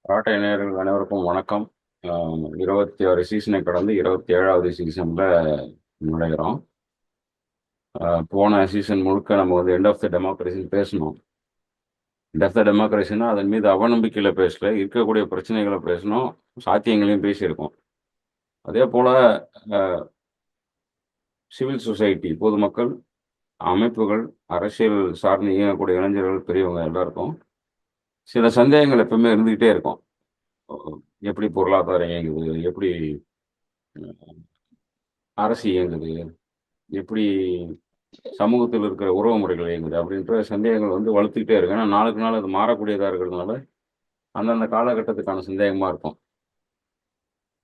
பாட்டை நேயர்கள் அனைவருக்கும் வணக்கம். 26 சீசனை கடந்து 27வது சீசன்ல நுழைகிறோம். போன சீசன் முழுக்க நம்ம வந்து எண்ட் ஆஃப் த டெமோக்ரஸின்னு பேசணும். எண்ட் ஆஃப் த டெமோக்ரஸின்னா அதன் மீது அவநம்பிக்கையில பேசல, இருக்கக்கூடிய பிரச்சனைகளை பேசணும், சாத்தியங்களையும் பேசியிருக்கோம். அதே போல சிவில் சொசைட்டி, பொதுமக்கள், அமைப்புகள், அரசியல் சார்ந்து இயங்கக்கூடிய இளைஞர்கள், பெரியவங்க எல்லாருக்கும் சில சந்தேகங்கள் எப்பவுமே இருந்துகிட்டே இருக்கும். எப்படி பொருளாதாரம் இயங்குது, எப்படி அரசு இயங்குது, எப்படி சமூகத்தில் இருக்கிற உறவு முறைகள் இயங்குது அப்படின்ற சந்தேகங்கள் வந்து வளர்த்துக்கிட்டே இருக்கு. ஏன்னா நாளுக்கு நாள் அது மாறக்கூடியதாக இருக்கிறதுனால அந்தந்த காலகட்டத்துக்கான சந்தேகமாக இருக்கும்.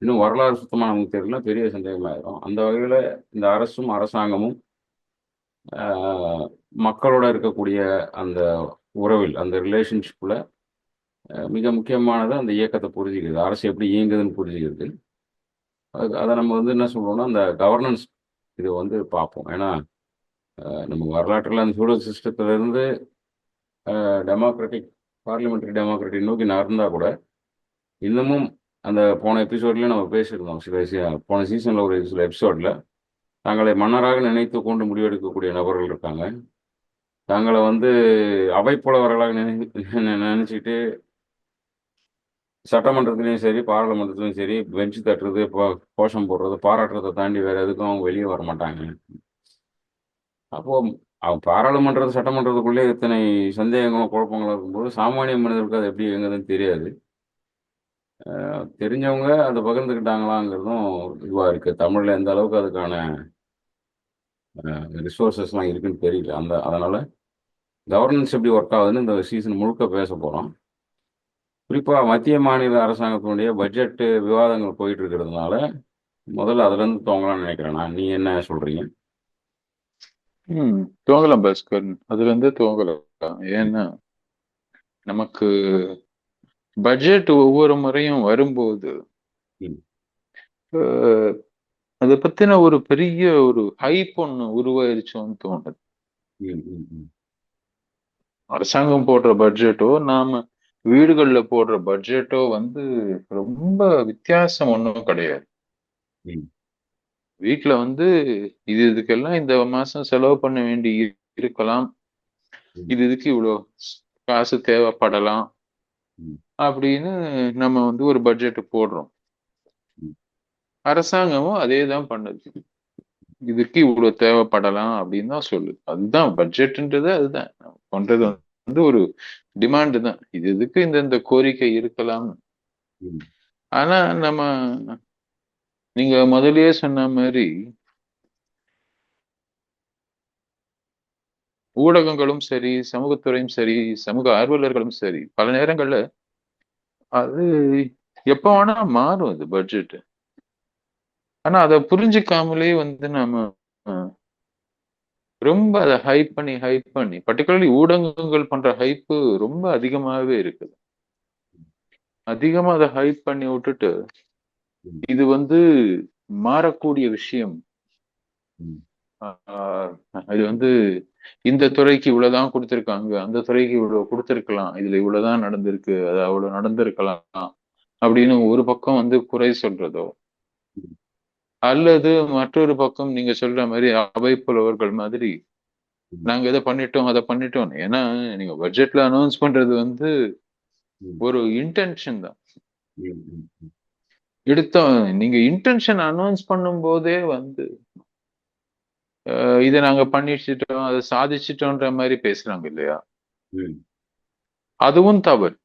இன்னும் வரலாறு சுத்தமாக நமக்கு தெரியல, பெரிய சந்தேகமாயிரும். அந்த வகையில் இந்த அரசும் அரசாங்கமும் ஆஹ், மக்களோட இருக்கக்கூடிய அந்த உறவில், அந்த ரிலேஷன்ஷிப்பில் மிக முக்கியமானது அந்த இயக்கத்தை புரிஞ்சுக்கிறது, அரசு எப்படி இயங்குதுன்னு புரிஞ்சுக்கிறது. அதை நம்ம வந்து என்ன சொல்றோம்னா அந்த கவர்னன்ஸ் இது வந்து பார்ப்போம். ஏன்னா நம்ம வரலாற்றில் அந்த ஃபியூடல் சிஸ்டத்திலிருந்து டெமோக்ராட்டிக் பார்லிமெண்ட்ரி டெமோக்ராட்டி நோக்கி நகர்ந்தா கூட இன்னமும் அந்த போன எபிசோட்லயும் நம்ம பேசியிருந்தோம். போன சீசன்ல ஒரு சில எபிசோட்ல தங்களை மன்னராக நினைத்து கொண்டு முடிவெடுக்கக்கூடிய நபர்கள் இருக்காங்க. தங்களை வந்து அவைப்புலவர்களாக நினைச்சுக்கிட்டு சட்டமன்றத்திலையும் சரி, பாராளுமன்றத்திலையும் சரி, பெஞ்சு தட்டுறது, கோஷம் போடுறது, பாராட்டுறதை தாண்டி வேற எதுக்கும் அவங்க வெளியே வர மாட்டாங்க. அப்போ அவங்க பாராளுமன்றது சட்டமன்றத்துக்குள்ளே இத்தனை சந்தேகங்களும் குழப்பங்களும் இருக்கும்போது சாமானிய மனிதர்களுக்கு அது எப்படி இயங்குதுன்னு தெரியாது. தெரிஞ்சவங்க அதை பகிர்ந்துக்கிட்டாங்களாங்கிறதும் இதுவாக இருக்குது. தமிழில் எந்த அளவுக்கு அதுக்கான ரிசோர்ஸஸ்லாம் இருக்குன்னு தெரியல. அதனால் கவர்னன்ஸ் எப்படி ஒர்க் ஆகுதுன்னு இந்த சீசன் முழுக்க பேச போகிறோம். குறிப்பாக மத்திய மாநில அரசாங்கத்தினுடைய பட்ஜெட்டு விவாதங்கள் போயிட்டு இருக்கிறதுனால முதல்ல அதுலேருந்து துவங்கலாம்னு நினைக்கிறேன் நான். நீ என்ன சொல்கிறீங்க? துவங்கலாம் பாஸ்கர். அதுல இருந்து துவங்கலாம். ஏன்னா நமக்கு பட்ஜெட் ஒவ்வொரு முறையும் வரும்போது அதை பத்தின ஒரு பெரிய ஒரு ஹைப் ஒண்ணு உருவாயிருச்சோன்னு தோணுது. அரசாங்கம் போடுற பட்ஜெட்டோ நாம வீடுகள்ல போடுற பட்ஜெட்டோ வந்து ரொம்ப வித்தியாசம் ஒன்றும் கிடையாது. வீட்டுல வந்து இதுக்கெல்லாம் இந்த மாசம் செலவு பண்ண வேண்டி இருக்கலாம், இதுக்கு இவ்வளோ காசு தேவைப்படலாம் அப்படின்னு நம்ம வந்து ஒரு பட்ஜெட் போடுறோம். அரசாங்கமும் அதே தான் பண்ணுது. இதுக்கு இவ்வளவு தேவைப்படலாம் அப்படின்னு தான் சொல்லுது. அதுதான் பட்ஜெட்ன்றது. அதுதான் பண்றது வந்து ஒரு டிமாண்டு தான். இதுக்கு இந்த கோரிக்கை இருக்கலாம். ஆனா நம்ம நீங்க முதல்லயே சொன்ன மாதிரி ஊடகங்களும் சரி, சமூகத்துறையும் சரி, சமூக ஆர்வலர்களும் சரி, பல நேரங்கள்ல அது எப்ப வேணா மாறும் அது பட்ஜெட். ஆனா அதை புரிஞ்சுக்காமலே வந்து நம்ம ரொம்ப அதை ஹைப் பண்ணி பர்டிகுலர்லி ஊடகங்கள் பண்ற ஹைப்பு ரொம்ப அதிகமாகவே இருக்குது. அதிகமா அதை ஹைப் பண்ணி விட்டுட்டு இது வந்து மாறக்கூடிய விஷயம். இது வந்து இந்த துறைக்கு இவ்வளவுதான் கொடுத்திருக்காங்க, அந்த துறைக்கு இவ்வளவு கொடுத்திருக்கலாம், இதுல இவ்வளவுதான் நடந்திருக்கு, அது அவ்வளவு நடந்திருக்கலாம் அப்படின்னு ஒரு பக்கம் வந்து குறை சொல்றதோ, அல்லது மற்றொரு பக்கம் நீங்க சொல்ற மாதிரி அவை புலவர்கள் மாதிரி நாங்க இதை பண்ணிட்டோம் அதை பண்ணிட்டோம். ஏன்னா நீங்க பட்ஜெட்ல அனௌன்ஸ் பண்றது வந்து ஒரு இன்டென்ஷன் தான். நீங்க இன்டென்ஷன் அனௌன்ஸ் பண்ணும் போதே வந்து இதை நாங்க பண்ணிச்சிட்டோம், அதை சாதிச்சிட்டோன்ற மாதிரி பேசுறாங்க இல்லையா? அதுவும் தவறு.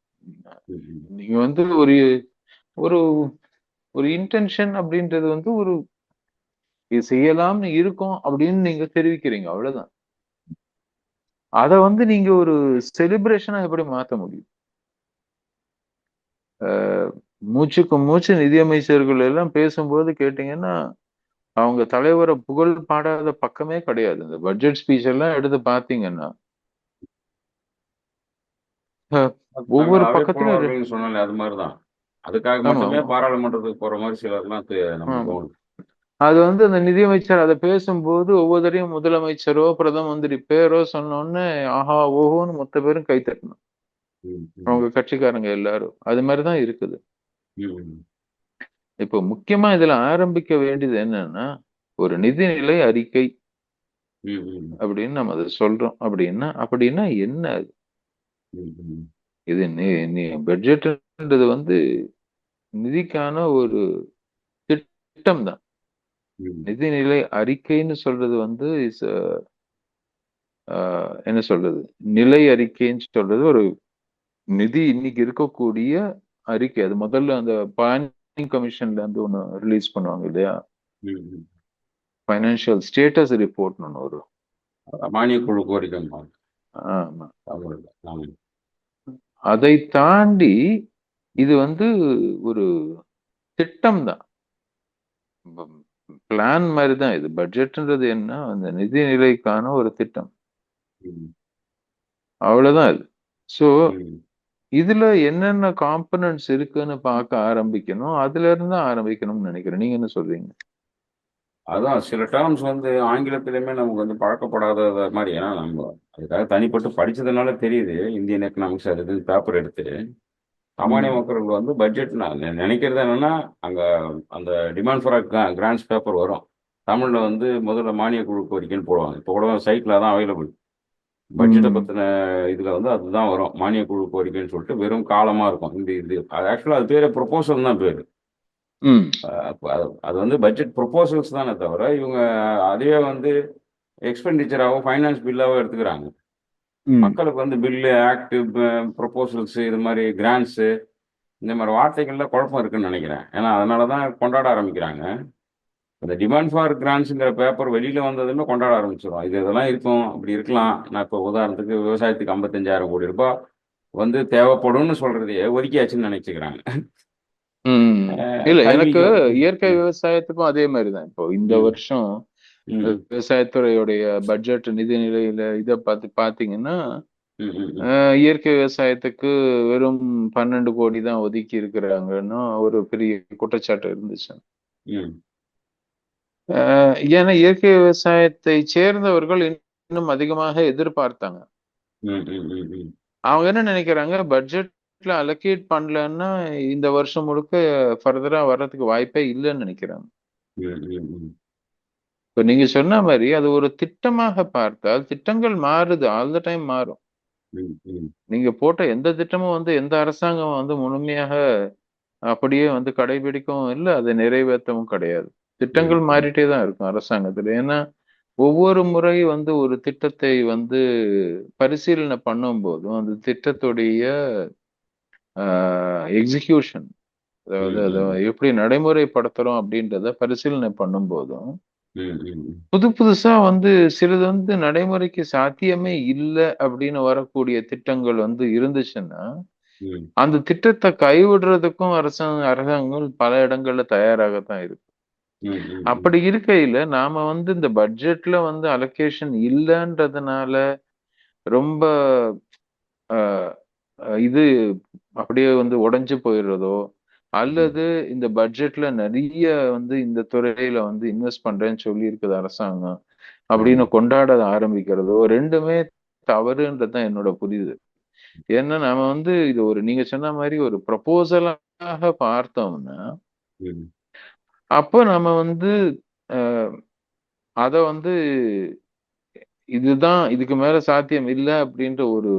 நீங்க வந்து ஒரு ஒரு ஒரு இன்டென்ஷன் அப்படின்றது வந்து ஒரு இது செய்யலாம்னு இருக்கும் அப்படின்னு நீங்க தெரிவிக்கிறீங்க, அவ்வளவுதான். அதை வந்து நீங்க ஒரு செலிப்ரேஷனா எப்படி மாத்த முடியும்? மூச்சுக்கு மூச்சு நிதியமைச்சர்கள் எல்லாம் பேசும்போது கேட்டீங்கன்னா அவங்க தலைவரை புகழ் பாடாத பக்கமே கிடையாது. இந்த பட்ஜெட் ஸ்பீச் எல்லாம் எடுத்து பாத்தீங்கன்னா ஒவ்வொரு பக்கத்துலயும் சொன்னாலே அது மாதிரிதான். அதுக்காக ஆமா மட்டுமே ஆமா பாராளுமன்றத்துக்கு போற மாதிரி சிலர்லாம் நமக்கு ஆமா. தோணுது. அது வந்து அந்த நிதியமைச்சர் அதை பேசும்போது ஒவ்வொருத்தரையும் முதலமைச்சரோ பிரதம மந்திரி பேரோ சொன்னோடனே ஆஹா ஓஹோன்னு மொத்த பேரும் கை தட்டணும். அவங்க கட்சிக்காரங்க எல்லாரும் அது மாதிரிதான் இருக்குது. ம். இப்போ முக்கியமா இதுல ஆரம்பிக்க வேண்டியது என்னன்னா, ஒரு நிதிநிலை அறிக்கை ம். ம். அப்படின்னு நம்ம அதை சொல்றோம். அப்படின்னா அப்படின்னா என்ன அது? ம். ம். இது பட்ஜெட்ன்றது வந்து நிதிக்கான ஒரு திட்டம் தான். ம். நிதிநிலை அறிக்கைன்னு சொல்றது வந்து என்ன சொல்றது, நிலை அறிக்கைன்னு சொல்றது ஒரு நிதி இன்னைக்கு இருக்கக்கூடிய அறிக்கை. அது முதல்ல அந்த பிளானிங் கமிஷன்ல இருந்து ஒண்ணு ரிலீஸ் பண்ணுவாங்க இல்லையா, ம். ம். ஃபைனான்சியல் ஸ்டேட்டஸ் ரிப்போர்ட்னு ஒண்ணு வரும். மானிய குழு கோரிக்கைம்பாங்க ஆமா. தமிழ்ல. ஆமா. அதை தாண்டி இது வந்து ஒரு திட்டம் தான், பிளான் மாதிரி தான். இது பட்ஜெட்ன்றது என்ன, அந்த நிதி நிலைக்கான ஒரு திட்டம், ம். அவ்வளவுதான் இது. சோ ம். இதுல என்னென்ன காம்பனன்ட்ஸ் இருக்குன்னு பார்க்க ஆரம்பிக்கணும். அதுல இருந்து தான் ஆரம்பிக்கணும்னு நினைக்கிறேன். நீங்க என்ன சொல்றீங்க? அதான் சில டேர்ம்ஸ் வந்து ஆங்கிலத்திலுமே நமக்கு வந்து பழக்கப்படாத மாதிரி, ஏன்னா நம்ம அதுக்காக தனிப்பட்டு படிச்சதுனால தெரியுது. இந்தியன் எக்கனாமிக்ஸ் அது இது பேப்பர் எடுத்து சாமானிய ம். மக்களுக்கு வந்து பட்ஜெட் நான் நினைக்கிறது என்னன்னா, அங்க அந்த டிமாண்ட் ஃபார் கிராண்ட்ஸ் பேப்பர் வரும். தமிழ்ல வந்து முதல்ல மானிய குழு கோரிக்கைன்னு போடுவாங்க. இப்போ கூட சைட்ல தான் அவைலபிள். பட்ஜெட்டை ம். பத்தின இதுல வந்து அதுதான் வரும், மானிய குழு கோரிக்கைன்னு சொல்லிட்டு வெறும் காலமா இருக்கும். இந்த இது ஆக்சுவலா அது பேரு ப்ரொபோசல் தான் பேரு. ம். அது வந்து பட்ஜெட் ப்ரொபோசல்ஸ் தானே தவிர இவங்க அதையே வந்து எக்ஸ்பெண்டிச்சராகவோ ஃபைனான்ஸ் பில்லாவோ எடுத்துக்கிறாங்க. ம். மக்களுக்கு வந்து பில்லு, ஆக்ட், ப்ரொபோசல்ஸ், இது மாதிரி கிராண்ட்ஸு, இந்த மாதிரி வார்த்தைகள்ல குழப்பம் இருக்குன்னு நினைக்கிறேன். ஏன்னா அதனால தான் கொண்டாட ஆரம்பிக்கிறாங்க. இந்த டிமாண்ட் ஃபார் கிராண்ட்ஸுங்கிற பேப்பர் வெளியில வந்ததுமே கொண்டாட ஆரம்பிச்சிடும். இதெல்லாம் இருக்கும், இப்படி இருக்கலாம். நான் இப்போ உதாரணத்துக்கு விவசாயத்துக்கு 55,000 கோடி ரூபாய் வந்து தேவைப்படும்னு சொல்றதையே ஒதுக்கியாச்சுன்னு நினைச்சுக்கிறாங்க. ம். இல்ல, எனக்கு கல்விக்கு. இயற்கை ம். விவசாயத்துக்கும் அதே மாதிரிதான். இப்போ இந்த ம். வருஷம் ம். விவசாயத்துறையுடைய பட்ஜெட் நிதி நிலையில இதை பாத்தீங்கன்னா, ம். ம். இயற்கை விவசாயத்துக்கு வெறும் 12 கோடி தான் ஒதுக்கி இருக்கிறாங்கன்னு ஒரு பெரிய குற்றச்சாட்டு இருந்துச்சு. ம். ஏன்னா இயற்கை விவசாயத்தை சேர்ந்தவர்கள் இன்னும் அதிகமாக எதிர்பார்த்தாங்க. ம். ம். ம். ம். அவங்க என்ன நினைக்கிறாங்க, பட்ஜெட்ல அலோகேட் பண்ணலன்னா இந்த வருஷம் முழுக்க ஃபர்தரா வர்றதுக்கு வாய்ப்பே இல்லைன்னு நினைக்கிறாங்க. ம். ம். ம். இப்ப நீங்க சொன்ன மாதிரி அது ஒரு திட்டமாக பார்த்தால், திட்டங்கள் மாறுது, ஆல் த டைம் மாறும். ம். ம். நீங்க போட்ட எந்த திட்டமும் வந்து எந்த அரசாங்கம் வந்து முழுமையாக அப்படியே வந்து கடைபிடிக்கவும் இல்லை, அதை நிறைவேற்றவும் கிடையாது. ம். திட்டங்கள் ம். மாறிட்டே தான் இருக்கும் அரசாங்கத்துல. ஏன்னா ஒவ்வொரு முறை வந்து ஒரு திட்டத்தை வந்து பரிசீலனை பண்ணும் போதும் அந்த திட்டத்துடைய எக்ஸிகியூஷன், அதாவது அதை ம். எப்படி நடைமுறைப்படுத்துறோம் அப்படின்றத பரிசீலனை பண்ணும் போதும் ம். ம். புது புதுசா வந்து சிலது வந்து நடைமுறைக்கு சாத்தியமே இல்லை அப்படின்னு வரக்கூடிய திட்டங்கள் வந்து இருந்துச்சுன்னா, ம். அந்த திட்டத்தை கைவிடுறதுக்கும் அரசாங்கங்கள் பல இடங்கள்ல தயாராகத்தான் இருக்கு. ம். ம். அப்படி இருக்கையில நாம வந்து இந்த பட்ஜெட்ல வந்து அலோகேஷன் இல்லைன்றதுனால ரொம்ப அஹ், இது அப்படியே வந்து உடைஞ்சு போயிடுறதோ, ம். அல்லது இந்த பட்ஜெட்ல நிறைய வந்து இந்த துறையில வந்து இன்வெஸ்ட் பண்றேன்னு சொல்லி இருக்குது அரசாங்கம் அப்படின்னு ம். கொண்டாட ஆரம்பிக்கிறதோ, ரெண்டுமே தவறுன்றதுதான் என்னோட புரியுது. ஏன்னா நாம வந்து இது ஒரு, நீங்க சொன்ன மாதிரி ஒரு ப்ரப்போசலாக பார்த்தோம்னா, ம். அப்போ நம்ம வந்து அஹ், அத வந்து இதுதான், இதுக்கு மேல சாத்தியம் இல்ல அப்படின்ற ஒரு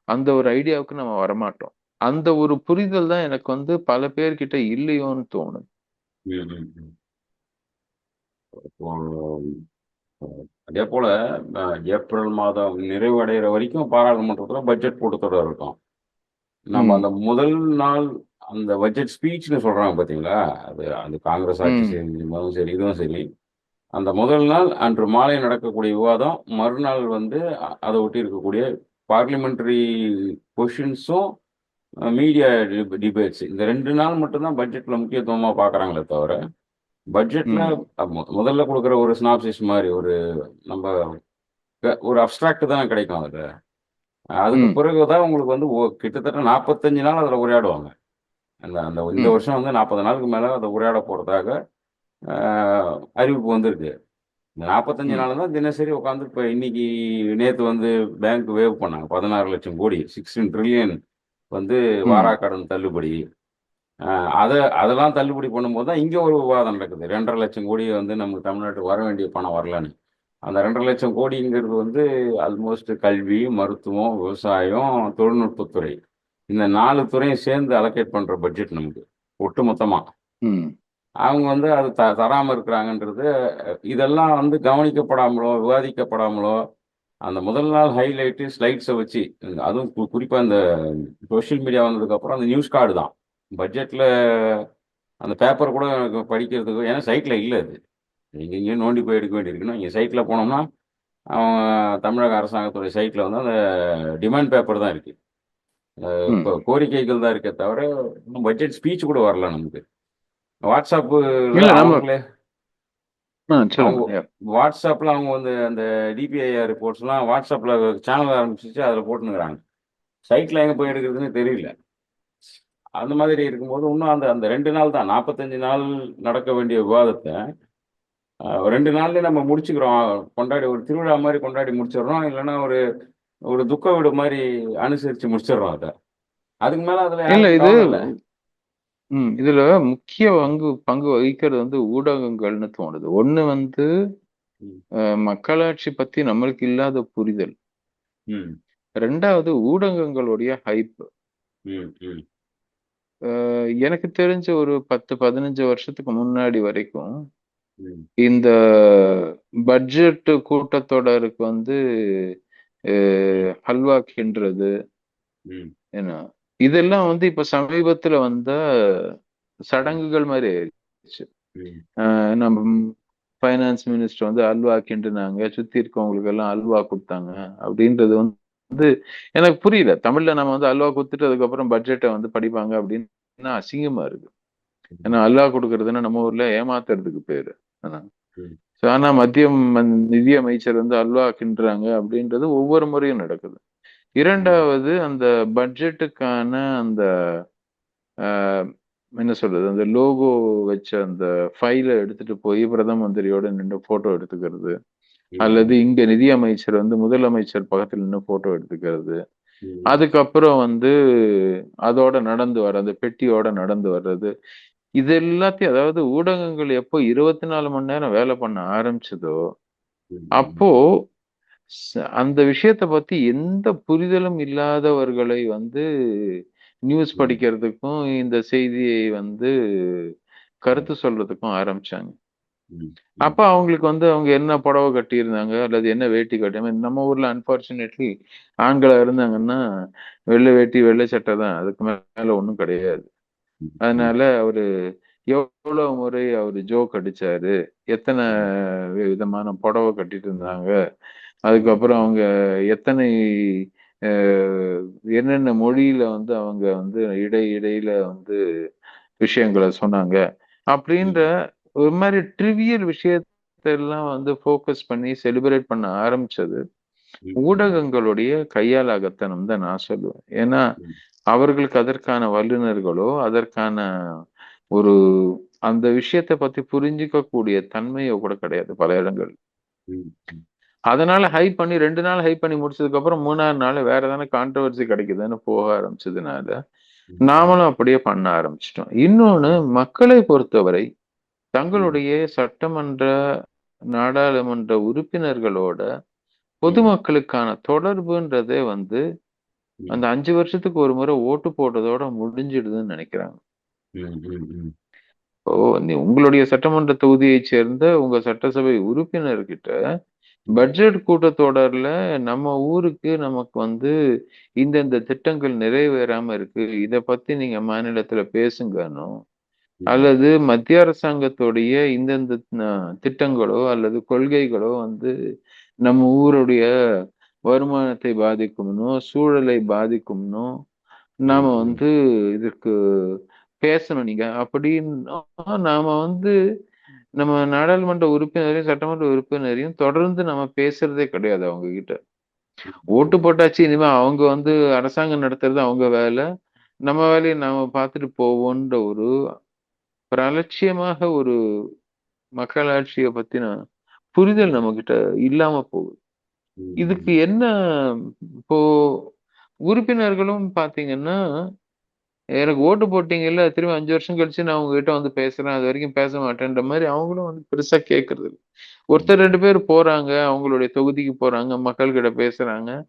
அந்த ஒரு ஐடியாவுக்கு நம்ம வரமாட்டோம். அந்த ஒரு புரிதல் தான் எனக்கு வந்து பல பேர்கிட்ட இல்லையோன்னு தோணுது. ம். ம். இப்போ அதே போல ஏப்ரல் மாதம் நிறைவடைகிற வரைக்கும் பாராளுமன்றத்துல பட்ஜெட் கூட்டத்தொடர் இருக்கும். நம்ம ம். அந்த முதல் நாள் அந்த பட்ஜெட் ஸ்பீச்னு சொல்றாங்க பாத்தீங்களா? அது அது காங்கிரஸ் ஆட்சி ம். செய்யும்போதும் சரி, இதுவும் சரி. அந்த முதல் நாள் அன்று மாலை நடக்கக்கூடிய விவாதம், மறுநாள் வந்து அதை ஒட்டி இருக்கக்கூடிய பார்லிமெண்டரி கொஷின்ஸும் மீடியா டிபேட்ஸ், இந்த 2 நாள் மட்டும்தான் பட்ஜெட்ல முக்கியத்துவமா பார்க்கறாங்களே தவிர, பட்ஜெட்ல ம். முதல்ல கொடுக்குற ஒரு சினாப்சிஸ் மாதிரி ஒரு நம்ம ஒரு அப்ஸ்ட்ராக்ட் தான் கிடைக்கும் அதுல. அதுக்கு ம். பிறகுதான் உங்களுக்கு வந்து கிட்டத்தட்ட 45 நாள் அதுல உரையாடுவாங்க. அந்த அந்த இந்த ம். வருஷம் வந்து 40 நாளுக்கு மேல அதை உரையாட போறதாக அறிவிப்பு வந்திருக்கு. இந்த 45 ம். நாள் தான் தினசரி உட்காந்து, இப்போ இன்னைக்கு நேத்து வந்து பேங்க் வேவ் பண்ணாங்க 16 லட்சம் கோடி, 16 ட்ரில்லியன் வந்து ம். வாராக்கடன் தள்ளுபடி, அதெல்லாம் தள்ளுபடி பண்ணும்போது தான் இங்கே ஒரு விவாதம் நடக்குது. 2,50,000 கோடி வந்து நமக்கு தமிழ்நாட்டுக்கு வர வேண்டிய பணம் வரலன்னு. அந்த 2,50,000 கோடிங்கிறது வந்து ஆல்மோஸ்ட் கல்வி, மருத்துவம், விவசாயம், தொழில்நுட்பத்துறை. இந்த 4 துறையும் சேர்ந்து அலோகேட் பண்ற பட்ஜெட் நமக்கு. ஒட்டுமொத்தமா. ம். அவங்க வந்து அது தராம இருக்கிறாங்கன்றது, இதெல்லாம் வந்து கவனிக்கப்படாமலோ, விவாதிக்கப்படாமலோ, அந்த முதல் நாள் ஹைலைட்டு ஸ்லைட்ஸ வச்சு, அதுவும் குறிப்பா இந்த சோசியல் மீடியா வந்ததுக்கப்புறம் அந்த நியூஸ் கார்டு தான். பட்ஜெட்ல அந்த பேப்பர் கூட எனக்கு படிக்கிறதுக்கு ஏன்னா சைட்ல இல்ல அது. எங்கெங்கேயோ நோண்டி போய் எடுக்க வேண்டியிருக்குன்னா, இங்க சைட்ல போனோம்னா, தமிழக அரசாங்கத்துடைய சைட்ல வந்து அந்த டிமாண்ட் பேப்பர் தான் இருக்கு. ம். கோரிக்கைகள் தான் இருக்கே தவிர, இன்னும் பட்ஜெட் ஸ்பீச் கூட வரல நமக்கு. WhatsAppல இல்ல நம்ம அவங்களே அவங்க சொல்லுங்க. WhatsAppல அவங்க வந்து அந்த டிபிஐஆர் ரிப்போர்ட்ஸ்லாம் WhatsAppல சேனல் ஆரம்பிச்சுச்சு, அதில போட்டுன்னுக்குறாங்க. சைட்ல எங்க போய் எடுக்கிறதுன்னு தெரியல. அந்த மாதிரி இருக்கும்போது, இன்னும் அந்த அந்த 2 நாள் தான் 45 நாள் நடக்க வேண்டிய விவாதத்த, 2 நாள்லயே நம்ம முடிச்சுக்கிறோம். கொண்டாடி ஒரு திருவிழா மாரி கொண்டாடி முடிச்சிடுறோம். இல்லன்னா ஒரு ஒரு துக்க வீடு மாரி அனுசரிச்சு முடிச்சிடுறோம் அத. அதுக்கு மேல அதில இல்ல யாருக்கும் இது கவனம் இல்ல. இதுல முக்கிய பங்கு வகிக்கிறது வந்து ஊடகங்கள்னு தோணுது. ஒண்ணு வந்து ம், மக்களாட்சி பத்தி நம்மளுக்கு இல்லாத புரிதல். ம், 2வது ஊடகங்களுடைய ஹைப். ம், ம், எனக்கு தெரிஞ்ச ஒரு 10, 15 வருஷத்துக்கு முன்னாடி வரைக்கும், ம், இந்த பட்ஜெட் கூட்டத்தொடருக்கு வந்து ம், ஹல்வா கிண்டுறது, ம், என்ன இதெல்லாம் வந்து இப்ப சமீபத்துல வந்த ம், சடங்குகள் மாரி ஆயிருச்சு. ம், நம்ம ஃபைனான்ஸ் மினிஸ்டர் வந்து அல்வா கிண்டுனாங்க. சுத்தி இருக்கவங்களுக்கு எல்லாம் அல்வா குடுத்தாங்க. அப்படின்றது வந்து எனக்கு புரியல. தமிழ்ல நம்ம வந்து அல்வா குடுத்துட்டு அதுக்கப்புறம் பட்ஜெட்ட வந்து படிப்பாங்க அப்படின்னா அசிங்கமா இருக்கு. ஏன்னா அல்வா குடுக்குறதுன்னா நம்ம ஊர்ல ஏமாத்துறதுக்கு பேரு. ஆனா ம், ஆனா மத்திய நிதி அமைச்சர் வந்து அல்வா கிண்டுறாங்க அப்படின்றது ஒவ்வொரு முறையும் நடக்குது. ம், 2வது அந்த பட்ஜெட்டுக்கான அந்த அ என்ன சொல்றது? அந்த லோகோ வச்ச அந்த ஃபைல எடுத்துட்டு போய் பிரதம மந்திரியோட நின்னு ஃபோட்டோ எடுத்துக்கிறது. அல்லது ம், இங்க நிதி அமைச்சர் வந்து முதலமைச்சர் பக்கத்துல நின்னு ஃபோட்டோ எடுத்துக்கிறது. ம், அதுக்கப்புறம் வந்து அதோட நடந்து வர்றது, பெட்டியோட நடந்து வர்றது. இது எல்லாத்தையும் அதாவது ஊடகங்கள் எப்போ 24 மணி நேரம் வேலை பண்ண ஆரம்பிச்சதோ, ம், அப்போ அந்த விஷயத்த பத்தி எந்த புரிதலும் இல்லாதவர்களை வந்து நியூஸ் ம், படிக்கிறதுக்கும், இந்த செய்தியை வந்து ம், கருத்து சொல்றதுக்கும் ஆரம்பிச்சாங்க. ம், அப்ப அவங்களுக்கு வந்து அவங்க என்ன புடவை கட்டியிருந்தாங்க, அல்லது என்ன வேட்டி நம்ம ஊர்ல அன்பார்ச்சுனேட்லி ஆண்களா இருந்தாங்கன்னா, வெள்ளை வேட்டி, வெள்ளை சட்டை தான். அதுக்கு மேல ஒண்ணும் கிடையாது. ம், அதனால அவரு எவ்வளவு முறை அவரு ஜோக் அடிச்சாரு, எத்தன ம், விதமான புடவை கட்டிட்டு ம், இருந்தாங்க. ம், அதுக்கப்புறம் அவங்க எத்தனை அ என்னென்ன மொழியில வந்து அவங்க வந்து இடையில வந்து விஷயங்கள சொன்னாங்க. அப்படின்ற ம், ஒரு மாரி ட்ரிவியல் விஷயத்த எல்லாம் வந்து ஃபோக்கஸ் பண்ணி செலிப்ரேட் பண்ண ஆரம்பிச்சது, ம், ஊடகங்களுடைய கையாலாகத்தனம் தான் நான் சொல்லுவேன். ஏன்னா, ம், அவர்களுக்கு அதற்கான வல்லுனர்களோ, அதற்கான ஒரு அந்த விஷயத்த பத்தி புரிஞ்சுக்கக்கூடிய தன்மையோ கூட கிடையாது பல இடங்கள். ம், ம், அதனால ஹைப் பண்ணி 2 நாள் ஹைப் பண்ணி முடிச்சதுக்கு அப்புறம் 3வது நாள் வேற எதனா கான்ட்ரோவர்சி கிடைக்குதுன்னு போக ஆரம்பிச்சதுனால, ம், நாமளும் அப்படியே பண்ண ஆரம்பிச்சுட்டோம். இன்னொன்னு மக்களை பொறுத்தவரை ம், தங்களுடைய சட்டமன்ற, நாடாளுமன்ற உறுப்பினர்களோட ம், பொதுமக்களுக்கான தொடர்புன்றதே வந்து அந்த ம், 5 வருஷத்துக்கு ஒரு முறை ஓட்டு போடுறதோட முடிஞ்சிடுதுன்னு நெனைக்கிறாங்க. ம், ம், இப்போ உங்களுடைய சட்டமன்ற தொகுதியைச் சேர்ந்த உங்க சட்டசபை உறுப்பினர்கிட்ட ம், பட்ஜெட் கூட்டத்தொடர்ல நம்ம ஊருக்கு நமக்கு வந்து இந்தந்த திட்டங்கள் நிறைவேறாம இருக்கு. இத பத்தி நீங்க மாநிலத்தில பேசுங்கன்னும், ம், அல்லது மத்திய அரசாங்கத்துடைய இந்தந்த திட்டங்களோ அல்லது கொள்கைகளோ வந்து நம்ம ஊருடைய வருமானத்தை பாதிக்கும்னோ, சூழலை பாதிக்கும்னோ, நாம ம், வந்து இதுக்கு பேசணும் நீங்க. அப்படின்னா நாம வந்து நம்ம நாடாளுமன்ற உறுப்பினரையும், சட்டமன்ற உறுப்பினரையும் தொடர்ந்து நம்ம பேசுறதே கிடையாது அவங்க கிட்ட. ஓட்டு போட்டாச்சு. இனிமே அவங்க வந்து அரசாங்கம் நடத்துறது அவங்க வேல. நம்ம வேலைய நாம பார்த்துட்டு போவோன்ற ஒரு அலட்சியமாக ஒரு மக்களாட்சிய பத்தின புரிதல் நம்மகிட்ட இல்லாம போகுது. ம், இதுக்கு ம், என்ன இப்போ உறுப்பினர்களும் பாத்தீங்கன்னா, எனக்கு ஓட்டு போட்டீங்கல்ல, திரும்ப 5 வருஷம் கழிச்சு நான் உங்ககிட்ட வந்து பேசுறேன். அது வரைக்கும் பேச மாட்டேன்ற மாரி அவங்களும் வந்து பெருசா கேட்கறது இல்ல. ஒருத்தர் 2 பேர் போறாங்க, அவங்களுடைய தொகுதிக்கு போறாங்க, மக்கள்கிட்ட பேசுறாங்க. ம்,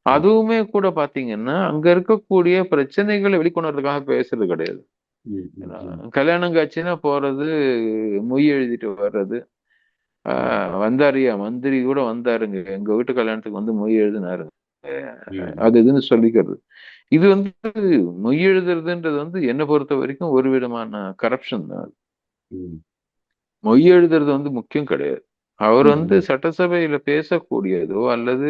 அதுவுமே கூட பாத்தீங்கன்னா, அங்க இருக்கக்கூடிய பிரச்சனைகள வெளிக்கொணர்றதுக்காக பேசுறது கிடையாது. ம், ம், ஏன்னா, ம், கல்யாணம் காட்சின்னா போறது, மொய் எழுதிட்டு வர்றது. ஆ ம், வந்தாருய்யா, மந்திரி கூட வந்தாருங்க. எங்க வீட்டு கல்யாணத்துக்கு வந்து மொய் எழுதினாருங்க. ம், அது இதுன்னு சொல்லிக்கிறது. இது வந்து மொய் எழுதுறதுன்றது வந்து என்ன பொறுத்த வரைக்கும் ஒரு விதமான கரப்ஷன் தான். ம், மொய் எழுதுறது வந்து முக்கியம் கிடையாது. அவர் வந்து ம், சட்டசபையில பேசக்கூடியதோ அல்லது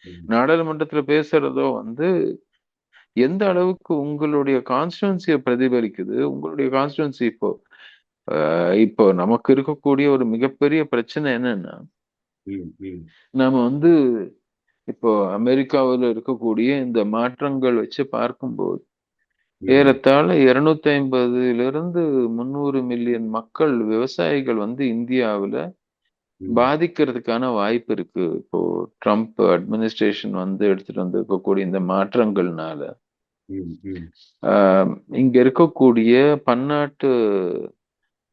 ம், நாடாளுமன்றத்துல பேசுறதோ வந்து எந்த அளவுக்கு உங்களுடைய கான்ஸ்டிடுவன்சிய பிரதிபலிக்குது. உங்களுடைய கான்ஸ்டிடுவன்சி இப்போ நமக்கு இருக்கக்கூடிய ஒரு மிகப்பெரிய பிரச்சனை என்னன்னா, ம், ம், நாம வந்து இப்போ அமெரிக்காவுல இருக்கக்கூடிய இந்த மாற்றங்கள் வச்சு பார்க்கும்போது, ம், ஏறத்தாழ 250லிருந்து 300 மில்லியன் மக்கள் விவசாயிகள் வந்து இந்தியாவுல ம், பாதிக்கிறதுக்கான வாய்ப்பு இருக்கு. இப்போ ட்ரம்ப் அட்மினிஸ்ட்ரேஷன் வந்து எடுத்துட்டு வந்திருக்கக்கூடிய இந்த மாற்றங்கள்னால. ம், ம், ஆ இங்க இருக்கக்கூடிய பன்னாட்டு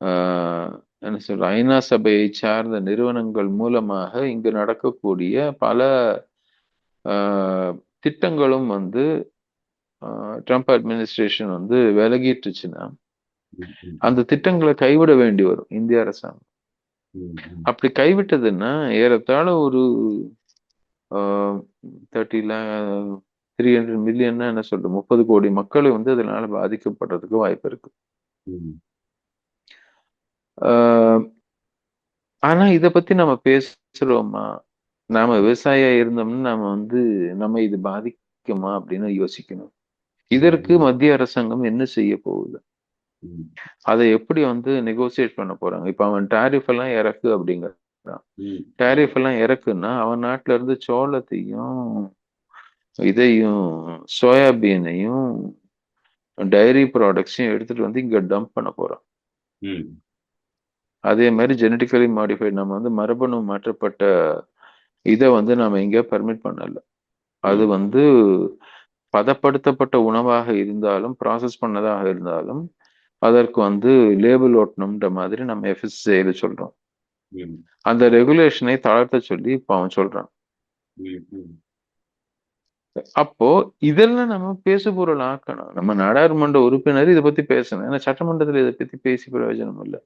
ஆ என்ன சொல்ற ஐநா சபையை சார்ந்த நிறுவனங்கள் மூலமாக இங்கு நடக்கக்கூடிய பல ஆ திட்டங்களும் வந்து ட்ரம்ப் அட்மினிஸ்ட்ரேஷன் வந்து விலகிட்டுச்சுன்னா, ம், அந்த திட்டங்கள கைவிட வேண்டி வரும் இந்திய அரசாங்கம். ம், ம், அப்படி கைவிட்டதுன்னா, ஏறத்தாழ ஒரு ஆ 30 லே 300 மில்லியன்னா என்ன சொல்றது? 30 கோடி மக்கள் வந்து அதனால பாதிக்கப்படுறதுக்கு வாய்ப்பு இருக்கு. ம், ஆ ஆனா இத பத்தி நம்ம பேசுறோமா? நாம விவசாயியா இருந்தோம்னா, நாம வந்து நம்ம இது பாதிக்குமா அப்படின்னு யோசிக்கணும். இதற்கு ம், மத்திய அரசாங்கம் என்ன செய்ய போகுது? ம், அத எப்படி வந்து நெகோசியேட் பண்ண போறாங்க? இப்ப அவன் டாரிஃப் எல்லாம் இறக்கு அப்படிங்கிறான். ம், ம், டாரிஃப் எல்லாம் இறக்குன்னா, அவன் நாட்டுல இருந்து சோளத்தையும், இதையும் சோயாபீனையும், டைரி ப்ராடக்ட்ஸையும் எடுத்துட்டு வந்து இங்க டம்ப் பண்ண போறான். ம், அதே மாரி ஜெனடிக்கலி மாடிஃபைட் நம்ம வந்து மரபணு மாற்றப்பட்ட இத வந்து நாம இங்க பெர்மிட் பண்ணல. அது ம், வந்து பதப்படுத்தப்பட்ட உணவாக இருந்தாலும், ப்ராசஸ் பண்ணதாக இருந்தாலும், அதற்கு வந்து லேபிள் ஒட்டணும்ன்ற மாதிரி நம்ம எஃப்எஸ்எஸ்ஐல சொல்றோம். ம், அந்த ரெகுலேஷனை தளர்த்த சொல்லி இப்ப அவன் சொல்றான். ம், ம், அப்போ இதெல்லாம் நம்ம பேசுபொருள் ஆக்கணும். நம்ம நாடாளுமன்ற உறுப்பினர் இத பத்தி பேசணும். ஏன்னா சட்டமன்றத்துல இத பத்தி பேசி பிரயோஜனம் இல்ல.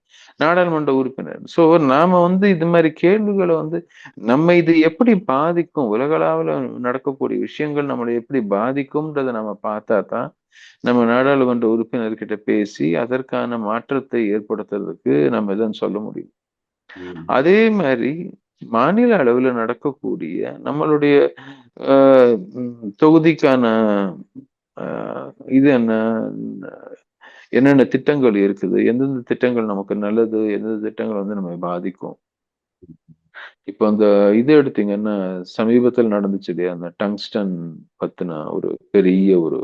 நாடாளுமன்ற உறுப்பினர். சோ நாம வந்து இது மாரி கேள்விகள வந்து நம்ம இது எப்படி பாதிக்கும்? உலகளவுல நடக்கக்கூடிய விஷயங்கள் நம்மள எப்படி பாதிக்கும்ன்றத நம்ம பார்த்தா தான், நம்ம நாடாளுமன்ற உறுப்பினர்கிட்ட பேசி அதற்கான மாற்றத்தை ஏற்படுத்துறதுக்கு நம்ம எதுவும் சொல்ல முடியும். ம், அதே மாரி மாநில அளவுல நடக்கக்கூடிய நம்மளுடைய அ தொகுதிக்கான அ இது என்ன? என்னென்ன திட்டங்கள் இருக்குது? எந்தெந்த திட்டங்கள் நமக்கு நல்லது? எந்தெந்த திட்டங்கள் வந்து நம்மை பாதிக்கும்? இப்ப அந்த இது எடுத்தீங்கன்னா, சமீபத்தில நடந்துச்சு இல்லையா? அந்த டங்ஸ்டன் பத்தின ஒரு பெரிய ஒரு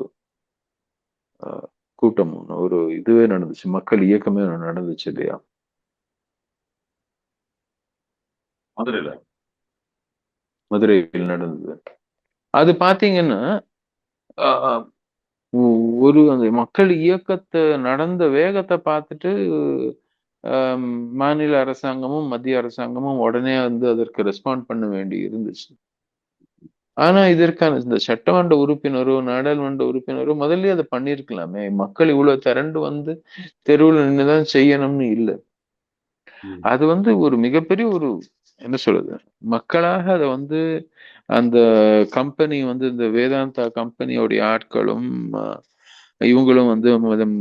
அ கூட்டம் ஒண்ணு. ஒரு இதுவே நடந்துச்சு. மக்கள் இயக்கமே நடந்துச்சு இல்லையா? மதுரையில. மதுரையில் நடந்தது. அது பார்த்தீங்கன்னா, அ அ ஒரு அந்த மக்கள் இயக்கத்த நடந்த வேகத்த பார்த்துட்டு, அம் மாநில அரசாங்கமும், மத்திய அரசாங்கமும் உடனே வந்து அதற்கு ரெஸ்பாண்ட் பண்ண வேண்டி இருந்துச்சு. ஆனா இதற்கான இந்த சட்டமன்ற உறுப்பினரோ, நாடாளுமன்ற உறுப்பினரோ முதல்லயே அத பண்ணியிருக்கலாமே! மக்கள் இவ்ளோ திரண்டு வந்து தெருவுல நின்னு தான் செய்யணும்னு இல்ல. ம், அது வந்து ஒரு மிகப்பெரிய ஒரு என்ன சொல்றது? மக்களாக அத வந்து அந்த கம்பெனி வந்து இந்த வேதாந்தா கம்பெனியோடைய ஆட்களும், அ இவங்களும் வந்து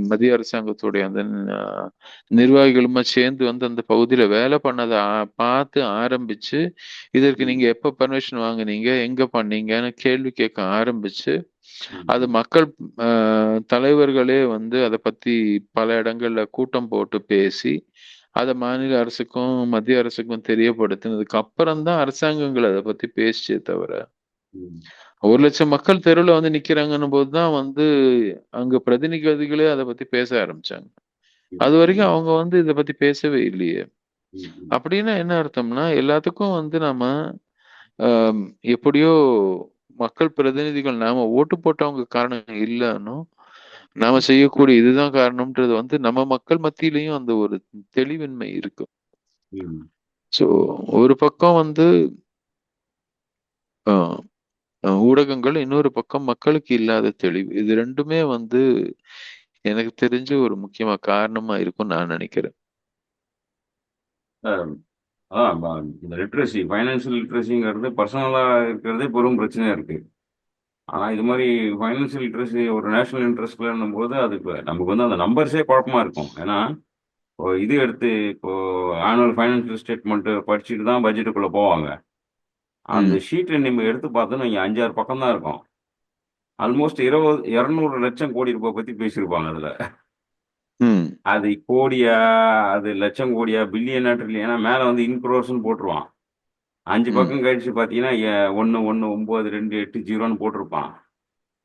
மத்திய அரசாங்கத்துடைய அந்த அ நிர்வாகிகளுமா சேர்ந்து வந்து அந்த பகுதியில வேலை பண்ணத பார்த்து ஆரம்பிச்சு, இதற்கு ம், நீங்க எப்ப பெர்மிஷன் வாங்குனீங்க? எங்க பண்ணீங்கன்னு கேள்வி கேட்க ஆரம்பிச்சு, அது ம், மக்கள் அ தலைவர்களே வந்து அத பத்தி பல இடங்கள்ல கூட்டம் போட்டு பேசி, அத மாநில அரசுக்கும், மத்திய அரசுக்கும் தெரியப்படுத்தினதுக்கு அப்புறம் தான் அரசாங்கங்கள் அத பத்தி பேசுச்சே தவிர, ம், 1,00,000 மக்கள் தெருவுல வந்து நிக்கிறாங்கன்னும் போது தான் வந்து அங்க பிரதிநிதிகளே அத பத்தி பேச ஆரம்பிச்சாங்க. அதுவரைக்கும் ம், அவங்க வந்து இத பத்தி பேசவே இல்லையே! ம், அப்படின்னா என்ன அர்த்தம்னா, எல்லாத்துக்கும் வந்து நாம அம் எப்படியோ மக்கள் பிரதிநிதிகள் நாம ஓட்டு போட்டவங்க காரணம் இல்லைன்னும் நாம செய்யக்கூடிய இதுதான் காரணம்ன்றது வந்து நம்ம மக்கள் மத்தியிலயும் அந்த ஒரு தெளிவின்மை இருக்கு. ம். ஸோ ஒரு பக்கம் வந்து ஆஹ், ஊடகங்கள், இன்னொரு பக்கம் மக்களுக்கு இல்லாத தெளிவு, இது ரெண்டுமே வந்து எனக்கு தெரிஞ்ச ஒரு முக்கியமா காரணமா இருக்கும் நான் நினைக்கிறேன். அஹ், இந்த லிட்ரஸி, ஃபைனான்சியல் லிட்ரஸிங்கிறது பர்சனலாக இருக்கிறதே பெரும் பிரச்சனையாக இருக்கு. ஆனால் இது மாதிரி ஃபைனான்சியல் லிட்ரஸி ஒரு நேஷனல் இன்ட்ரெஸ்ட்லன்னும் போது அதுக்கு நமக்கு வந்து அந்த நம்பர்ஸே குழப்பமா இருக்கும். ஏன்னா இப்போ இது எடுத்து இப்போ ஆனுவல் ஃபைனான்சியல் ஸ்டேட்மெண்ட் படிச்சுட்டு தான் பட்ஜெட்டுக்குள்ளே போவாங்க. அந்த ம் ஷீட்டை நம்ம எடுத்து பார்த்தோன்னா இங்கே 5-6 பக்கம் தான் இருக்கும். ஆல்மோஸ்ட் 200 லட்சம் கோடி ரூபாய் பற்றி பேசியிருப்பாங்க அதில். ம் அது கோடியா, அது லட்சம் கோடியா, பில்லியனா, ட்ரில்லியனா, மேலே வந்து இன்க்ரோர்ஸ்னு போட்டுருவான். 5 ம் பக்கம் கழிச்சு பார்த்தீங்கன்னா 111920ன்னு போட்டிருப்பான்.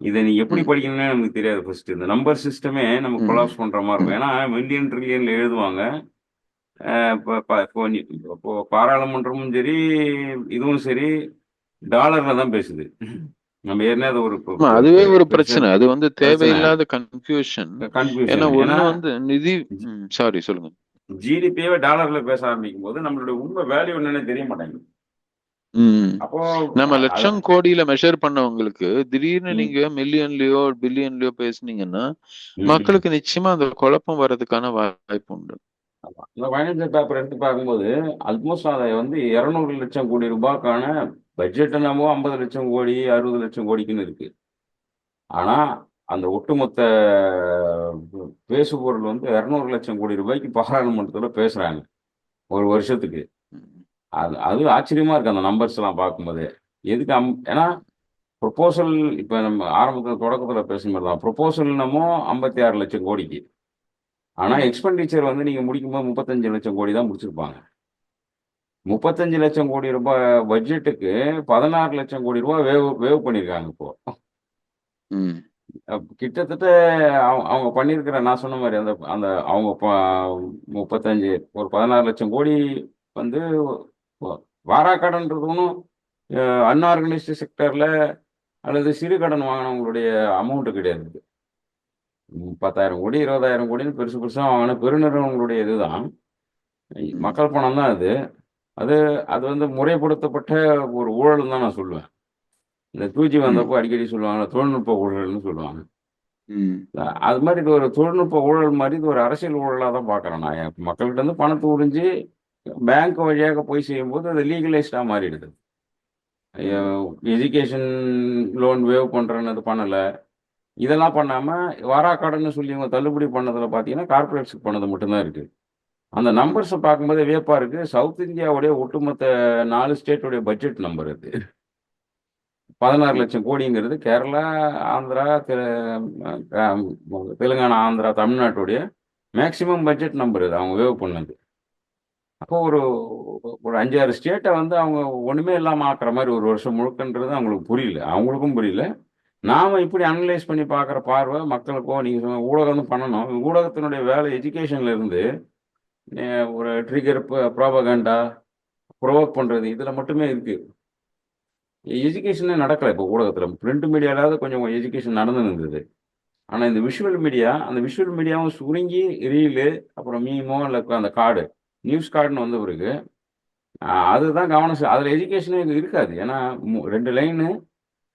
இதை நீ எப்படி ம் படிக்கணும்னே நமக்கு தெரியாது. ஃபர்ஸ்ட் இந்த நம்பர் சிஸ்டமே நம்ம ம் கொலாப்ஸ் பண்ற மாதிரி இருக்கும். ம் ஏன்னா மில்லியன் ட்ரில்லியன்ல எழுதுவாங்க. இப்போ பாராளுமன்றமும் சரி, இதுவும் சரி, டாலர்ல தான் பேசுது. நம்ம ஏற்கனவே அது ஒரு ஆமா, அதுவே ஒரு பெருசா பிரச்சனை. அது வந்து பிரச்சனை, தேவையில்லாத கன்ஃபியூஷன். ஏன்னா கன்ஃபியூஷன். ஏன்னா ஒண்ணு வந்து நிதி. சாரி, சொல்லுங்க. ஜிடிபியே டாலர்ல பேச ஆரம்பிக்கும் போது நம்மளுடைய உண்மை வேல்யூ என்னன்னு தெரிய மாட்டேங்குது. ம் அப்போ நம்ம லட்சம் அதான். கோடியில மெஷர் பண்ணவங்களுக்கு திடீர்னு ம், நீங்க மில்லியன்லயோ பில்லியன்லயோ பேசுனீங்கன்னா ம். மக்களுக்கு நிச்சயமா அந்த குழப்பம் வர்றதுக்கான வாய்ப்பு உண்டு. இந்த ஃபைனான்சியல் பேப்பர் எடுத்து பார்க்கும்போது ஆல்மோஸ்ட் அதை வந்து 200 லட்சம் கோடி ரூபாய்க்கான பட்ஜெட் என்னமோ 50 லட்சம் கோடி 60 லட்சம் கோடிக்குன்னு இருக்கு. ஆனா அந்த ஒட்டுமொத்த பேசுபொருள் வந்து 200 லட்சம் கோடி ரூபாய்க்கு பாராளுமன்றத்துல பேசுறாங்க ஒரு வருஷத்துக்கு. ம். அது அது ஆச்சரியமா இருக்கு அந்த நம்பர்ஸ் எல்லாம் பார்க்கும்போது. எதுக்கு ஏன்னா ப்ரொபோசல், இப்ப நம்ம ஆரம்பத்துல தொடக்கத்துல பேசுன மாதிரி தான் ப்ரொபோசல் என்னமோ 56 லட்சம் கோடிக்கு. ஆனா ம். எக்ஸ்பெண்டிச்சர் வந்து நீங்க முடிக்கும்போது 35 லட்சம் கோடி தான் முடிச்சிருப்பாங்க. 35 லட்சம் கோடி ரூபாய் பட்ஜெட்டுக்கு 16 லட்சம் கோடி ரூபாய் வேவ் வேவ் பண்ணியிருக்காங்க இப்போ. ம். கிட்டத்தட்ட அவங்க பண்ணியிருக்கிற நான் சொன்ன மாரி அந்த அந்த அவங்க 35 ஒரு 16 லட்சம் கோடி வந்து வ வாராக்கடன்றது ஒண்ணும் அன்ஆர்கனைஸ்டு செக்டர்ல அல்லது சிறு கடன் வாங்குனவங்களுடைய அமௌண்ட் கிடையாது. 10,000 கோடி, 20,000 கோடின்னு பெருசு பெருசா வாங்குன பெருநிறுவனங்களுடைய இதுதான். ம். மக்கள் பணம் தான் அது. அது அது வந்து முறைப்படுத்தப்பட்ட ஒரு ஊழல்ன்னு தான் நான் சொல்லுவேன். இந்த 2G ம். வந்தப்போ அடிக்கடி சொல்லுவாங்கல்ல, தொழில்நுட்ப ஊழல்னு சொல்லுவாங்க. ம். அது மாரி இது ஒரு தொழில்நுட்ப ஊழல் மாரி, இது ஒரு அரசியல் ஊழலா தான் பார்க்குறேன் நான். மக்கள்கிட்ட இருந்து பணத்த உறிஞ்சு பேங்க் வழியாக போய் செய்யும்போது அது லீகலைஸ்டா மாறிடுது. ம். எஜுகேஷன் லோன் வேவ் பண்றேன்னு அது பண்ணல. இதெல்லாம் பண்ணாம வராக்கடன்னு சொல்லி இவங்க தள்ளுபடி பண்ணதுல பார்த்தீங்கன்னா, கார்ப்பரேட்ஸ்க்கு பண்ணது மட்டும் தான் இருக்கு. அந்த ம். நம்பர்ஸ பார்க்கும்போதே வியப்பா இருக்கு. சவுத் இந்தியாவுடைய ஒட்டுமொத்த 4 ஸ்டேட்டுடைய பட்ஜெட் நம்பர் அது. 16 ம். லட்சம் கோடிங்கிறது கேரளா, ஆந்திரா, அ தெலுங்கானா, ஆந்திரா, தமிழ்நாட்டுடைய மேக்ஸிமம் பட்ஜெட் நம்பர் இது அவங்க வேவ் பண்ணது. அப்போ ஒரு ஒரு 5, 6 ஸ்டேட்ட வந்து அவங்க ஒண்ணுமே இல்லாம ஆக்குற மாரி ஒரு வருஷம் முழுக்கன்றது அவங்களுக்கு புரியல. அவங்களுக்கும் புரியல. நாம இப்படி அனலைஸ் பண்ணி பார்க்குற பார்வை மக்களுக்கோ, நீங்க சொன்ன ஊடகம் தான் பண்ணணும். ஊடகத்தினுடைய வேலை எஜுகேஷன்ல இருந்து அ ஒரு ட்ரிகர் புரோபகண்டா, புரோவோக் பண்றது இதுல மட்டுமே இருக்கு. எஜுகேஷனே நடக்கல இப்போ ஊடகத்துல. பிரிண்ட் மீடியாலாவது கொஞ்சம் எஜுகேஷன் நடந்துன்னு இருந்தது. ஆனா இந்த விஷுவல் மீடியா, அந்த விஷுவல் மீடியாவும் சுருங்கி ரீலு, அப்புறம் மீமோ இல்ல அந்த கார்டு, நியூஸ் கார்டுன்னு வந்த பிறகு, அதுதான் கவனம் அதுல எஜுகேஷனே இருக்காது. ஏன்னா 2 லைனு,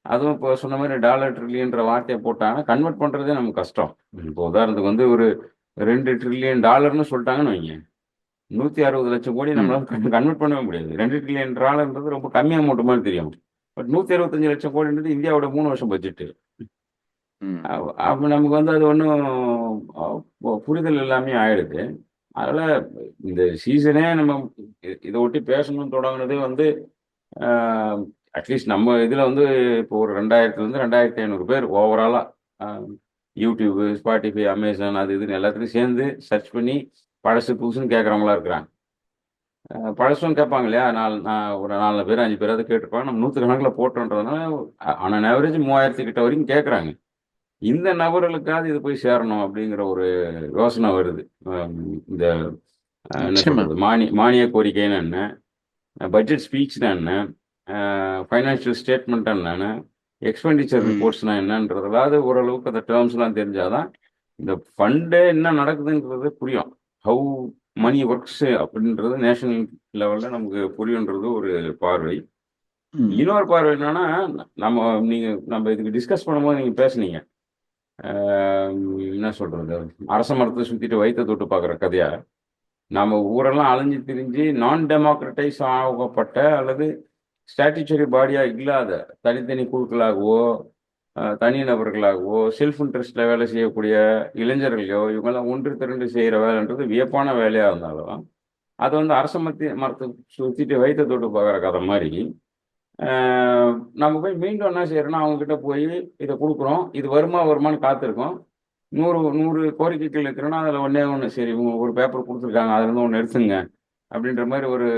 அதுவும் இப்போ சொன்ன மாரி டாலர், ட்ரில்லியன்ற வார்த்தைய போட்டாங்கன்னா, கன்வெர்ட் பண்றதே நமக்கு கஷ்டம். இப்போ உதாரணத்துக்கு வந்து ஒரு 2 ட்ரில்லியன் டாலர்ன்னு சொல்ட்டாங்கன்னு வைங்க. 160 லட்சம் கோடி ம். நம்மளால கன்வெர்ட் பண்ணவே முடியாது. 2 ட்ரில்லியன் டாலர்ன்றது ரொம்ப கம்மி அமௌண்ட் மாரி தெரியும். பட் 165 லட்சம் கோடின்றது இந்தியாவோட 3 வருஷம் பட்ஜெட். ம். அப்ப நமக்கு வந்து அது ஒண்ணும் புரிதல் இல்லாமயே ஆயிடுது. அதனால இந்த சீசனே நம்ம இத ஒட்டி பேசணும்னு தொடங்குனதே வந்து அ அட்லீஸ்ட் நம்ம இதுல வந்து இப்போ ஒரு 2000லேருந்து 2500 பேர் ஓவராலா அ YouTube, Spotify, Amazon அது இதுன்னு எல்லாத்துலயும் சேர்ந்து சர்ச் பண்ணி பழசு, புதுசுன்னு கேட்கறவங்களா இருக்கிறாங்க. பழசும் கேட்பாங்க இல்லையா? நான் ஒரு 4 பேர், 5 பேராவது கேட்டுருப்பாங்க. நம்ம நூத்துக்கணக்குல போட்டோன்றதுனால ஆன் அன் ஆவரேஜ் 3000 கிட்ட வரைக்கும் கேட்கறாங்க. இந்த நபர்களுக்காவது இது போய் சேரணும் அப்படிங்கிற ஒரு யோசனை வருது. அம் இந்த என்ன நிச்சயமா. சொல்றது? மானிய கோரிக்கைன்னா என்ன? பட்ஜெட் ஸ்பீச்னா என்ன? ஃபைனான்சியல் ஸ்டேட்மெண்ட்னா என்னன்னு? எக்ஸ்பெண்டிச்சர் ம், ரிப்போர்ட்ஸ்னா என்னன்றதாவது ஓரளவுக்கு அந்த டேர்ம்ஸ்லாம் தெரிஞ்சாதான் இந்த ஃபண்டு என்ன நடக்குதுன்றது புரியும். ஹவு மணி ஒர்க்ஸ் அப்படின்றது நேஷனல் லெவலில் நமக்கு புரியுன்றது ஒரு பார்வை. ம், இன்னொரு பார்வை என்னன்னா, நம்ம இதுக்கு டிஸ்கஸ் பண்ணும்போது நீங்கள் பேசுனீங்க. என்ன சொல்றது, அரச மரத்தை சுற்றிட்டு வயிற்ற தொட்டு பார்க்குற கதையா, நம்ம ஊரெல்லாம் அலைஞ்சு திரிஞ்சு நான் டெமோக்ரட்டைஸ் ஆகப்பட்ட அல்லது ஸ்டாட்யூட்டரி பாடியா இல்லாத தனித்தனி குழுக்களாகவோ தனிநபர்களாகவோ செல்ஃப் இன்ட்ரெஸ்ட்ல வேலை செய்யக்கூடிய இளைஞர்களையோ இவங்கெல்லாம் ஒன்று திரண்டு செய்கிற வேலைன்றது வியப்பான வேலையாக இருந்தாலும் அது வந்து அரச மரத்தை சுற்றிட்டு வயிற்ற தொட்டு பார்க்குற கதை மாதிரி. நம்ம போய் மீண்டும் என்ன செய்யறோம்னா அவங்க கிட்ட போய் இதை கொடுக்குறோம், இது வருமானு காத்திருக்கோம். 100 கோரிக்கைகள் இருக்கிறோன்னா அதில் ஒன்றே ஒன்று, சரி இவங்க ஒரு பேப்பர் கொடுத்துருக்காங்க அதுல இருந்து ஒன்று எடுத்துங்க அப்படின்ற மாதிரி ஒரு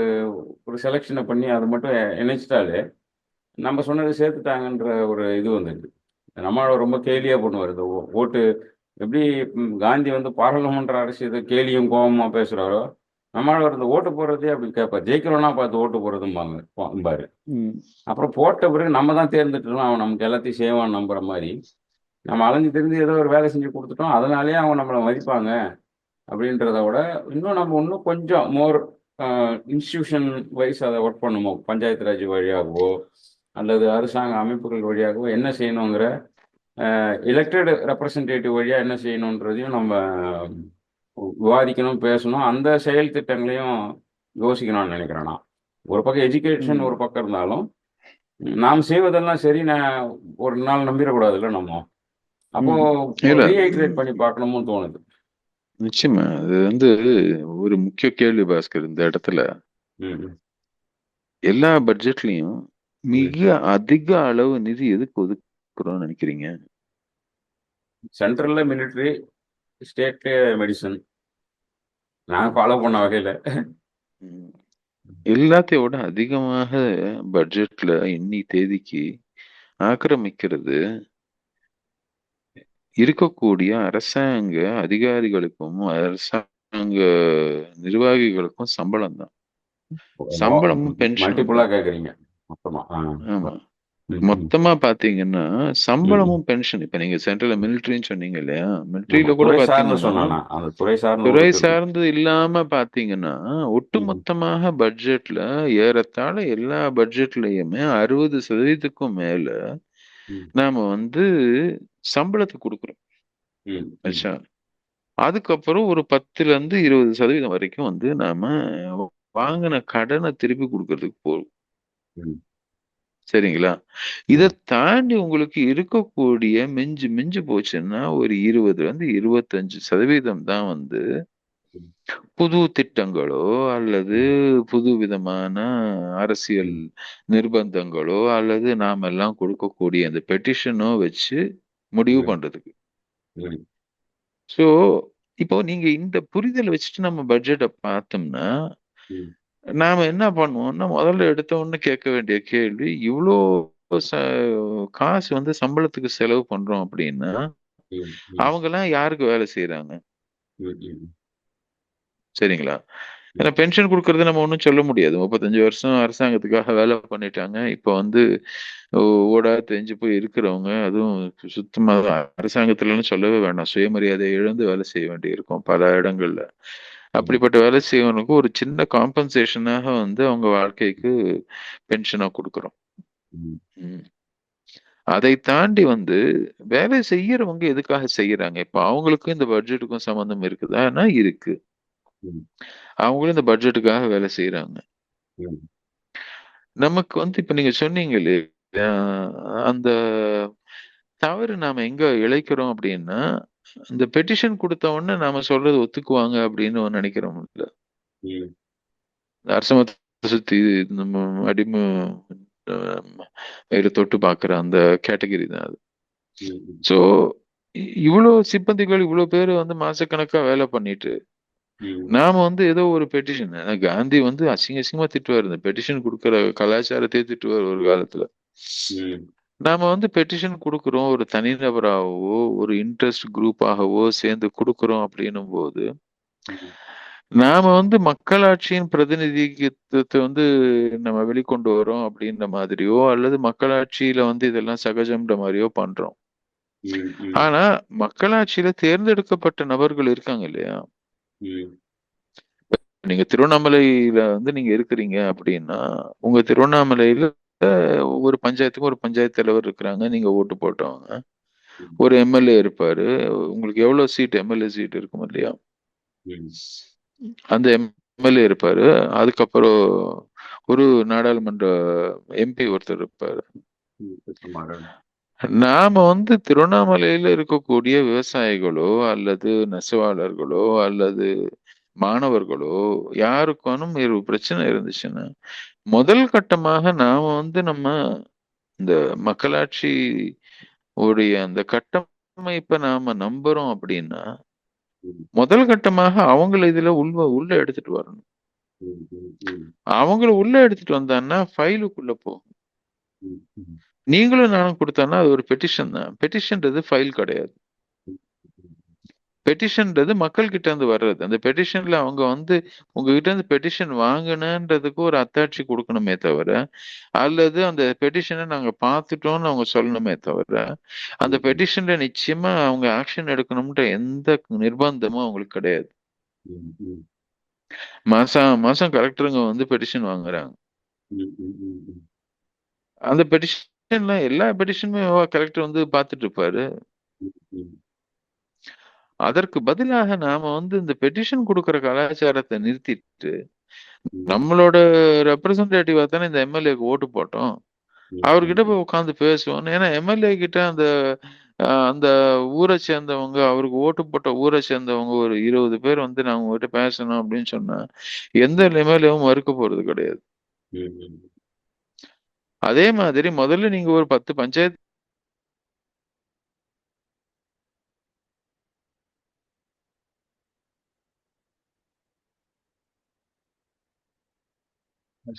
ஒரு செலெக்ஷனை பண்ணி அதை மட்டும் இணைச்சிட்டாலே நம்ம சொன்னதை சேர்த்துட்டாங்கன்ற ஒரு இது வந்துடுது. நம்மளோட ரொம்ப கேலியாக பண்ணுவார் இந்த ஓட்டு. எப்படி காந்தி வந்து பாராளுமன்ற அரசியல் கேலியும் கோபமா பேசுகிறாரோ, நம்மளோட இந்த ஓட்டு போடுறதே அப்படி கேட்பார். ஜெயிக்கிறோன்னா பார்த்து ஓட்டு போடுறதும்பாரு. ம், அப்புறம் போட்ட பிறகு நம்ம தான் தேர்ந்தெடுத்துட்டோம், அவன் நமக்கு எல்லாத்தையும் செய்வான் நம்புற மாதிரி. நம்ம அலைஞ்சு தெரிஞ்சு ஏதோ ஒரு வேலை செஞ்சு கொடுத்துட்டோம், அதனாலேயே அவங்க நம்மளை மதிப்பாங்க அப்படின்றத விட இன்னும் கொஞ்சம் மோர் இன்ஸ்டிடியூஷன் வைஸ் அதை ஒர்க் பண்ணுமோ, பஞ்சாயத்து ராஜ் வழியாகவோ அல்லது அரசாங்க அமைப்புகள் வழியாகவோ என்ன செய்யணுங்கிற எலெக்டட் ரெப்ரசன்டேட்டிவ் வழியாக என்ன செய்யணுன்றதையும் நம்ம விவாதிக்கணும், பேசணும். அந்த செயல் திட்டங்களையும் யோசிக்கணும்னு நினைக்கிறேன் நான். ஒரு பக்கம் எஜுகேஷன் ம். ஒரு பக்கம் இருந்தாலும் நாம் செய்வதெல்லாம் சரி நான் ஒரு நாள் நம்பிடக்கூடாதுல்ல நம்ம. அப்போ ம். இல்ல ரீஹைட்ரேட் பண்ணி பார்க்கணும்னு தோணுது. நிச்சயமா அது வந்து ஒரு முக்கிய கேள்வி பாஸ்கர் இந்த இடத்துல. ம் எல்லா பட்ஜெட்லயும் ம் மிக அதிக அளவு நிதி எதுக்கு ஒதுக்குறோம்னு நினைக்கிறீங்க? சென்ட்ரல்ல மிலிட்ரி, ஸ்டேட் மெடிசன் நான் ஃபாலோ பண்ண வகையில். ம். எல்லாத்தையும் விட அதிகமாக பட்ஜெட்ல இன்னி தேதிக்கு ஆக்கிரமிக்கிறது இருக்கக்கூடிய அரசாங்க அதிகாரிகளுக்கும் அரசாங்க நிர்வாகிகளுக்கும் சம்பளம் தான். சம்பளமும் பென்ஷனும் மல்டிபிளா தான். கேட்குறீங்க மொத்தமா. ஆமா. ம் ம் மொத்தமா பாத்தீங்கன்னா ம் சம்பளமும் பென்ஷன், இப்ப நீங்க சென்ட்ரல் மிலிட்ரின்னு சொன்னீங்க இல்லையா, ஆமா, மிலிட்ரியில கூட துறை சார்ந்து பாத்தீங்கன்னா சொன்னேன் நான், அந்த துறை சார்ந்து துறை ஒதுக்குறது. சார்ந்து இல்லாம பாத்தீங்கன்னா ம் ஒட்டுமொத்தமாக பட்ஜெட்ல ஏறத்தாழ எல்லா பட்ஜெட்லயுமே 60% மேல ம் நாம வந்து சம்பளத்துக்கு கொடுக்குறோம். ம் ம் ஆச்சா, அதுக்கப்புறம் ஒரு 10% to 20% வரைக்கும் வந்து நாம வாங்கின கடனை திருப்பி கொடுக்கறதுக்கு போகும். ம் சரிங்களா? இத ம் தாண்டி உங்களுக்கு இருக்கக்கூடிய மிஞ்சு மிஞ்சு போச்சுன்னா ஒரு 20-25% தான் வந்து ம் புது திட்டங்களோ அல்லது ம் புது விதமான அரசியல் ம் நிர்பந்தங்களோ அல்லது நாம எல்லாம் கொடுக்கக்கூடிய அந்த பெட்டிஷனோ வச்சு முடிவு ம் பண்றதுக்கு. ம் ஸோ இப்போ நீங்க இந்த புரிதல் வச்சுட்டு நம்ம பட்ஜெட்டை பார்த்தோம்னா ம் நாம என்ன பண்ணுவோம்னா முதல்ல எடுத்த உடனே கேட்க வேண்டிய கேள்வி, இவ்வளோ ச- காசு வந்து சம்பளத்துக்கு செலவு பண்றோம் அப்படின்னா ம் ம் அவங்க எல்லாம் யாருக்கு வேலை செய்யறாங்க? ம் ம் சரிங்களா? ஏன்னா ம் பென்ஷன் கொடுக்கறது நம்ம ஒன்றும் சொல்ல முடியாது. 35 வருஷம் அரசாங்கத்துக்காக வேலை பண்ணிட்டாங்க. இப்போ வந்து ஓடா தெரிஞ்சு போய் இருக்கிறவங்க, அதுவும் சுத்தமா அரசாங்கத்துலன்னு சொல்லவே வேண்டாம், சுயமரியாதை இழந்து வேலை செய்ய வேண்டி இருக்கும் பல இடங்கள்ல. ம் அப்படிப்பட்ட வேலை செய்யறவனுக்கு ஒரு சின்ன காம்பன்சேஷனாக வந்து அவங்க வாழ்க்கைக்கு பென்ஷனா கொடுக்குறோம். ம் ம். அதை தாண்டி வந்து வேலை செய்யறவங்க எதுக்காக செய்யறாங்க? இப்ப அவங்களுக்கும் இந்த பட்ஜெட்டுக்கும் சம்பந்தம் இருக்குதான்னா இருக்கு. ம் அவங்களும் இந்த பட்ஜெட்டுக்காக வேலை செய்யறாங்க. ம் நமக்கு வந்து இப்ப நீங்க சொன்னீங்களே, அந்த தவறு நாம எங்க இழைக்கிறோம் அப்படின்னா, இந்த பெட்டிஷன் கொடுத்த உடனே நாம சொல்றது ஒத்துக்குவாங்க அப்படின்னு நினைக்கிறோம் இல்ல. ம் இந்த அரசமத்தை சுத்தி நம்ம அடிமை வயிறு தொட்டு பாக்குற அந்த கேட்டகரி தான் அது. ம் சோ இவ்வளவு சிப்பந்திகள் இவ்வளவு பேர் வந்து மாசக்கணக்கா வேலை பண்ணிட்டு ம் நாம வந்து ஏதோ ஒரு பெட்டிஷன், காந்தி வந்து அசிங்க அசிங்கமா திட்டுவார், இந்த பெட்டிஷன் கொடுக்கிற கலாச்சாரத்தையே திட்டுவார் ஒரு காலத்துல. ம் நாம வந்து பெட்டிஷன் கொடுக்குறோம் ஒரு தனிநபராகவோ ஒரு இன்ட்ரெஸ்ட் குரூப்பாகவோ சேர்ந்து கொடுக்குறோம் அப்படின்னும் போது ம் நாம மக்களாட்சியின் பிரதிநிதித்துவத்தை நம்ம வெளிக்கொண்டு வரோம் அப்படின்ற மாதிரியோ அல்லது மக்களாட்சியில இதெல்லாம் சகஜம்ன்ற மாதிரியோ பண்றோம். ம், ம், ஆனா மக்களாட்சியில தேர்ந்தெடுக்கப்பட்ட நபர்கள் இருக்காங்க இல்லையா? ம், நீங்க திருவண்ணாமலையில நீங்க இருக்கிறீங்க அப்படின்னா உங்க திருவண்ணாமலையில ஒவ்வொரு பஞ்சாயத்துக்கும் ஒரு பஞ்சாயத்து தலைவர் இருக்கிறாங்க, நீங்க ஓட்டு போட்டவங்க. ம், ஒரு எம்எல்ஏ இருப்பாரு. உங்களுக்கு எவ்வளவு சீட் எம்எல்ஏ சீட் இருக்கும் இல்லையா? ம், அந்த எம்எல்ஏ இருப்பாரு. அதுக்கப்புறம் ஒரு நாடாளுமன்ற எம்பி ஒருத்தர் இருப்பாரு. ம், சுத்தமாக. நாம திருவண்ணாமலையில இருக்கக்கூடிய விவசாயிகளோ அல்லது நெசவாளர்களோ அல்லது மாணவர்களோ யாருக்கானும் ஒரு பிரச்சனை இருந்துச்சுன்னா முதல் கட்டமாக நாம நம்ம இந்த மக்களாட்சி உடைய அந்த கட்டமைப்பை நாம நம்புறோம் அப்படின்னா ம், முதல் கட்டமாக அவங்கள இதுல உள்ள எடுத்துட்டு வரணும். ம், ம், ம், அவங்கள உள்ள எடுத்துட்டு வந்தான்னா ஃபைலுக்குள்ள போ. ம், ம், நீங்களும் நானும் கொடுத்தான்னா அது ஒரு பெட்டிஷன் தான். பெட்டிஷன்றது ஃபைல் கிடையாது. பெட்டிஷன்றது மக்கள் கிட்ட இருந்து வர்றது. அந்த பெட்டிஷன்ல அவங்க உங்ககிட்ட இருந்து பெட்டிஷன் வாங்கினன்றதுக்கு ஒரு அத்தாட்சி கொடுக்கணுமே தவிர, அல்லது அந்த பெட்டிஷனை நாங்க பார்த்துட்டோம்னு அவங்க சொல்லணுமே தவிர, அந்த ம், பெட்டிஷன்ல நிச்சயமா அவங்க ஆக்ஷன் எடுக்கணும்ன்ற எந்த நிர்பந்தமும் அவங்களுக்கு கிடையாது. ம், ம், மாசம் மாசம் கலெக்டருங்க பெட்டிஷன் வாங்குறாங்க. ம், ம், ம், அந்த பெட்டிஷன்ல எல்லா பெட்டிஷனுமே கலெக்டர் பார்த்துட்டு இருப்பாரு. ம், அதற்கு பதிலாக நாம இந்த பெட்டிஷன் கொடுக்கிற கலாச்சாரத்தை நிறுத்திட்டு ம், நம்மளோட ரெப்ரசன்டேட்டிவா தானே இந்த எம்எல்ஏக்கு ஓட்டு போட்டோம். ம், அவர்கிட்ட ம், போய் உட்காந்து பேசுவோம். ஏன்னா எம்எல்ஏ கிட்ட அந்த ஊரை சேர்ந்தவங்க, அவருக்கு ஓட்டு போட்ட ஊரை சேர்ந்தவங்க ஒரு 20 பேர் நாங்க உங்ககிட்ட பேசணும் அப்படின்னு சொன்னா எந்த எம்எல்ஏவும் மறுக்க போறது கிடையாது. ம், அதே மாதிரி முதல்ல நீங்க ஒரு 10 பஞ்சாயத்து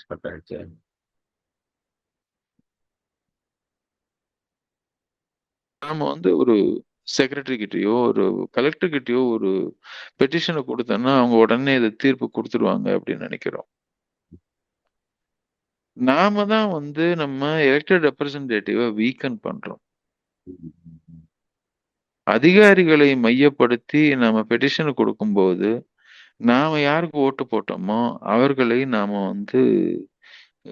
கட் ஆயிடுச்சு. நாம ஒரு செக்ரட்டரி கிட்டயோ ஒரு கலெக்டர் கிட்டயோ ஒரு பெட்டிஷனை கொடுத்தோம்னா அவங்க உடனே இதை தீர்ப்பு கொடுத்துருவாங்க அப்படின்னு நினைக்கிறோம். நாம தான் நம்ம எலெக்டட் ரெப்ரசன்டேட்டிவ வீக்கன் பண்றோம். ம், ம், அதிகாரிகளை மையப்படுத்தி நாம பெட்டிஷன் கொடுக்கும்போது நாம யாருக்கு ஓட்டு போட்டோமோ அவர்களை நாம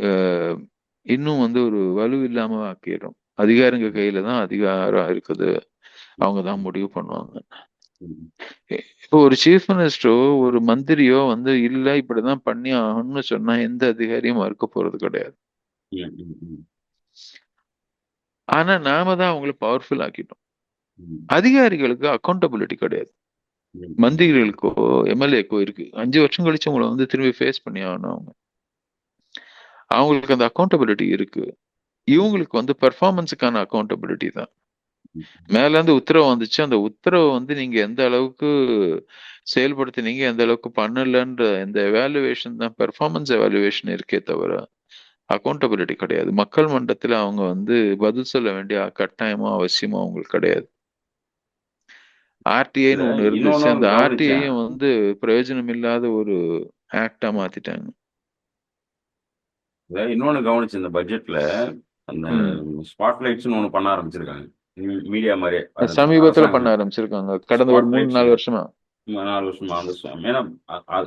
அஹ், இன்னும் ஒரு வலு இல்லாம ஆக்கிடுறோம். அதிகாரிங்க கையில தான் அதிகாரம் இருக்குது, அவங்க தான் முடிவு பண்ணுவாங்க. ம், இப்போ ஒரு சீஃப் மினிஸ்டரோ ஒரு மந்திரியோ இல்ல இப்படிதான் பண்ணி ஆகணும்னு சொன்னா எந்த அதிகாரியும் மறுக்க போறது கிடையாது. ம், ம், ஆனா நாம தான் அவங்கள பவர்ஃபுல் ஆக்கிட்டோம். ம், அதிகாரிகளுக்கு அக்கௌண்டபிலிட்டி கிடையாது. ம், ம், மந்திரிகளுக்கோ எம்எல்ஏக்கோ இருக்கு. 5 வருஷம் கழிச்சு உங்களை திரும்பி ஃபேஸ் பண்ணி ஆகணும் அவங்க. அவங்களுக்கு அந்த அக்கௌண்டபிலிட்டி இருக்கு. இவங்களுக்கு பெர்ஃபார்மன்ஸுக்கான அக்கௌண்டபிலிட்டி தான். மேல இருந்து உத்தரவு வந்துச்சு, அந்த உத்தரவை நீங்க எந்த அளவுக்கு செயல்படுத்தினீங்க எந்த அளவுக்கு பண்ணலன்ற இந்த எவாலுவேஷன் தான், பெர்ஃபார்மன்ஸ் எவாலுவேஷன் இருக்கே தவிர அக்கௌண்டபிலிட்டி கிடையாது. மக்கள் மன்றத்துல அவங்க பதில் சொல்ல வேண்டிய கட்டாயமோ அவசியமோ அவங்களுக்கு கிடையாது. இதுல ஆர்டிஐன்னு ஒண்ணு இருந்துச்சு. இன்னொன்னு அந்த கவனிச்சேன். ஆர்டிஐயும் பிரயோஜனம் இல்லாத ஒரு ஆக்டா மாத்திட்டாங்க. இதுல இன்னொன்னு கவனிச்சேன் இந்த பட்ஜெட்ல. அந்த ம். ஸ்பாட்லைட்ஸ்னு ஒண்ணு பண்ண ஆரம்பிச்சிருக்காங்க. மீடியா மாதிரியே சமீபத்துல பண்ண அரசாங்கம் ஆரம்பிச்சிருக்காங்க. கடந்த ஒரு மூணு ஸ்பாட்லைட்ஸ் நாலு வருஷமா. 4 வருஷமா அந்த ஏன்னா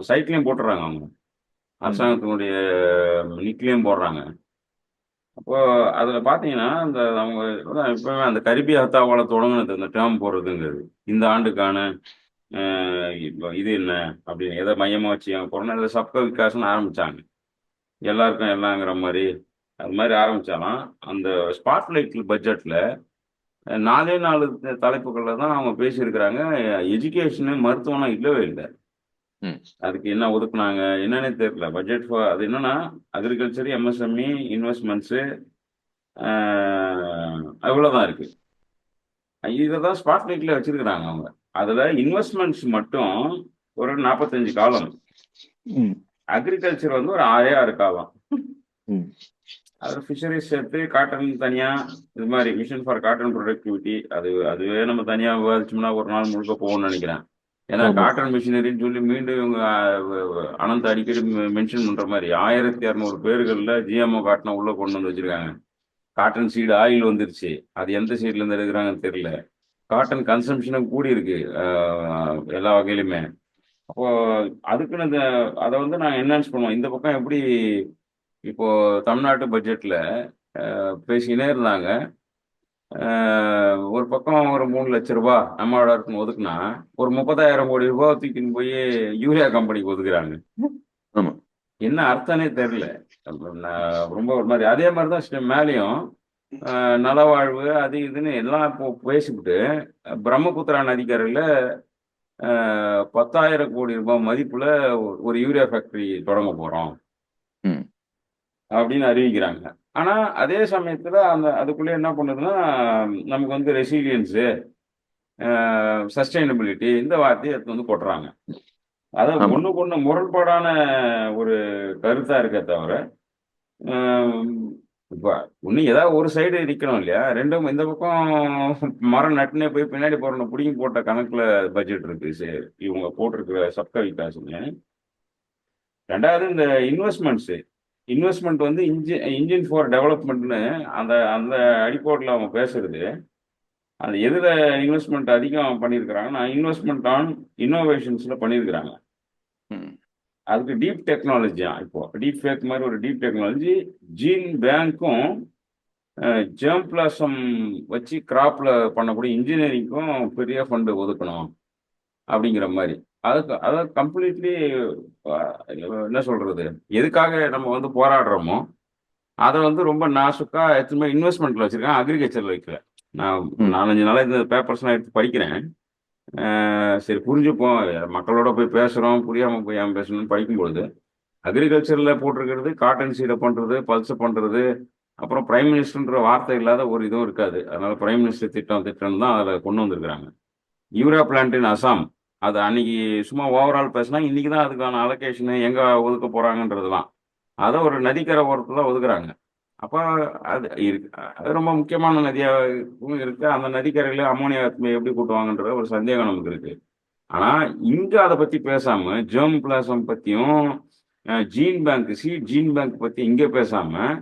சைட்லயும் போட்டுறாங்க அவங்க. ம். அரசாங்கத்தினுடைய நிக்லயும் போடுறாங்க. அப்போ அதுல பாத்தீங்கன்னா இந்த அவங்க இப்பவே அந்த கரிபி ஹத்தாவால தொடங்குனது இந்த டேர்ம் போடுறதுங்கிறது இந்த ஆண்டுக்கான இப்போ இது என்ன அப்படின்னு எதை மையமா வச்சு அவங்க போறோம்னா இதில் சப்க விகாசம்னு ஆரம்பிச்சாங்க. எல்லாருக்கும் எல்லாங்கிற மாதிரி அது மாதிரி ஆரம்பிச்சாலும் அந்த ஸ்பாட்லைட் பட்ஜெட்ல 4 தலைப்புகள்ல தான் அவங்க பேசியிருக்கிறாங்க. எஜுகேஷனு மருத்துவம்லாம் இல்லவே இல்லை. ம். அதுக்கு என்ன ஒதுக்குனாங்க என்னன்னே தெரியல. பட்ஜெட் அது என்னன்னா அக்ரிகல்ச்சர், எம்எஸ்எம்இ, இன்வெஸ்ட்மெண்ட்ஸு அவ்வளோதான் இருக்கு. இதை தான் ஸ்பாட்லைட்ல வச்சிருக்கிறாங்க அவங்க. அதுல இன்வெஸ்ட்மெண்ட்ஸ் மட்டும் ஒரு 45 காலம், ம். அக்ரிகல்ச்சர் ஒரு 6 காலம். ம். அது ஃபிஷரிஸ் சேர்த்து காட்டன் தனியா, இது மாதிரி மிஷன் ஃபார் காட்டன் ப்ரொடக்டிவிட்டி அதுவே நம்ம தனியா விவாதிச்சோம்னா ஒரு நாள் முழுக்க போகும்னு நினைக்கிறேன். ஏன்னா ஆமா. காட்டன் மிஷினரின்னு சொல்லி மீண்டும் இவங்க அனந்த் அடிக்கடி மென்ஷன் பண்ற மாதிரி 1200 பேர்கள்ல ஜிஎம்ஓ காட்டனை உள்ள கொண்டு வந்து வச்சிருக்காங்க. காட்டன் சீடு ஆயில் வந்துருச்சு. அது எந்த சீட்ல இருந்து எடுக்கிறாங்கன்னு தெரியல. காட்டன் கன்சம்ஷனும் கூடி இருக்கு எல்லா வகையிலுமே. அப்போ அதுக்குன்னு அதை வந்து நாங்கள் என்ஹான்ஸ் பண்ணுவோம். இந்த பக்கம் எப்படி இப்போ தமிழ்நாட்டு பட்ஜெட்ல பேசிக்கினே இருந்தாங்க. ஒரு பக்கம் ஒரு 3 லட்சம் ரூபாய் நம்மளோட ஒதுக்குனா ஒரு 30,000 கோடி ரூபாய் தூக்கின்னு போய் யூரியா கம்பெனிக்கு ஒதுக்குறாங்க. ஆமா. என்ன அர்த்தம்னே தெரியல. ரொம்ப ஒரு மாதிரி அதே மாதிரி தான் மேலேயும் நலவாழ்வு அது இதுன்னு எல்லாம் இப்போ பேசிவிட்டு பிரம்மபுத்திரா நதிக்கரையில் 10,000 கோடி ரூபாய் மதிப்புல ஒரு யூரியா ஃபேக்டரி தொடங்க போறோம் அப்படின்னு அறிவிக்கிறாங்க. ஆனா அதே சமயத்துல அதுக்குள்ளே என்ன பண்ணுதுன்னா நமக்கு வந்து ரெசிலியன்ஸு, சஸ்டைனபிலிட்டி இந்த வார்த்தையை எடுத்து வந்து கொட்டுறாங்க. அதாவது ஒண்ணுக்கு ஒண்ணு முரண்பாடான ஒரு கருத்தா இருக்க தவிர இப்போ இன்னும் ஏதாவது ஒரு சைடு நிற்கணும் இல்லையா? ரெண்டும் இந்த பக்கம் மரம் நட்டுனே போய் பின்னாடி போறணும் பிடிங்கி போட்ட கணக்குல பட்ஜெட் இருக்கு. சரி, இவங்க போட்டிருக்கிற சப்க விகாசுங்க. ரெண்டாவது இந்த இன்வெஸ்ட்மெண்ட் வந்து இன்ஜின் ஃபார் டெவலப்மெண்ட்னு அந்த அந்த அடிப்படையில் அவங்க பேசுறது. அது எதில் இன்வெஸ்ட்மெண்ட் அதிகம் பண்ணியிருக்கிறாங்கன்னா இன்வெஸ்ட்மெண்ட் ஆன் இன்னோவேஷன்ஸ்ல பண்ணியிருக்கிறாங்க. அதுக்கு டீப் டெக்னாலஜியா இப்போ டீப் ஃபேக் மாதிரி ஒரு டீப் டெக்னாலஜி ஜீன் பேங்க்கும் ஜெர்ம் பிளாசம் வச்சு கிராப்ல பண்ணக்கூடிய இன்ஜினியரிங்க்கும் பெரிய ஃபண்டு ஒதுக்கணும் அப்படிங்கிற மாதிரி. அதாவது கம்ப்ளீட்லி என்ன சொல்றது, எதுக்காக நம்ம வந்து போராடுறோமோ அதை வந்து ரொம்ப நாசுக்கா எத்தனை இன்வெஸ்ட்மெண்ட்ல வச்சிருக்கேன், அக்ரிகல்ச்சர்ல வைக்கல. நான் 4-5 நாளாக இந்த பேப்பர்ஸ்லாம் எடுத்து படிக்கிறேன். சரி புரிஞ்சுப்போம், மக்களோட போய் பேசுகிறோம், புரியாமல் போய் ஏன் பேசணும்னு படிக்கும்பொழுது அக்ரிகல்ச்சரில் போட்டிருக்கிறது காட்டன் சீடை பண்ணுறது, பல்ஸ் பண்ணுறது, அப்புறம் பிரைம் மினிஸ்டர்ன்ற வார்த்தை இல்லாத ஒரு இதுவும் இருக்காது. அதனால பிரைம் மினிஸ்டர் திட்டம் தான் அதில் கொண்டு வந்திருக்கிறாங்க. யூரியா பிளான்ட் இன் அசாம், அது அன்னைக்கு சும்மா ஓவரால் பேசினா இன்னைக்கு தான் அதுக்கான அலோகேஷனு எங்கே ஒதுக்க போகிறாங்கன்றதுலாம் அதை ஒரு நதிக்கரை ஓரத்தில் ஒதுக்குறாங்க. அப்போ அது இருக்கு, அது ரொம்ப முக்கியமான நதியாகவும் இருக்கு. அந்த நதிக்கரையில் அமோனியா எப்படி கூட்டுவாங்கன்ற ஒரு சந்தேகம் நமக்கு இருக்கு. ஆனால் இங்கே அதை பற்றி பேசாமல் ஜெர்ம் பிளாசம் பற்றியும் ஜீன் பேங்க் பற்றி இங்கே பேசாமல்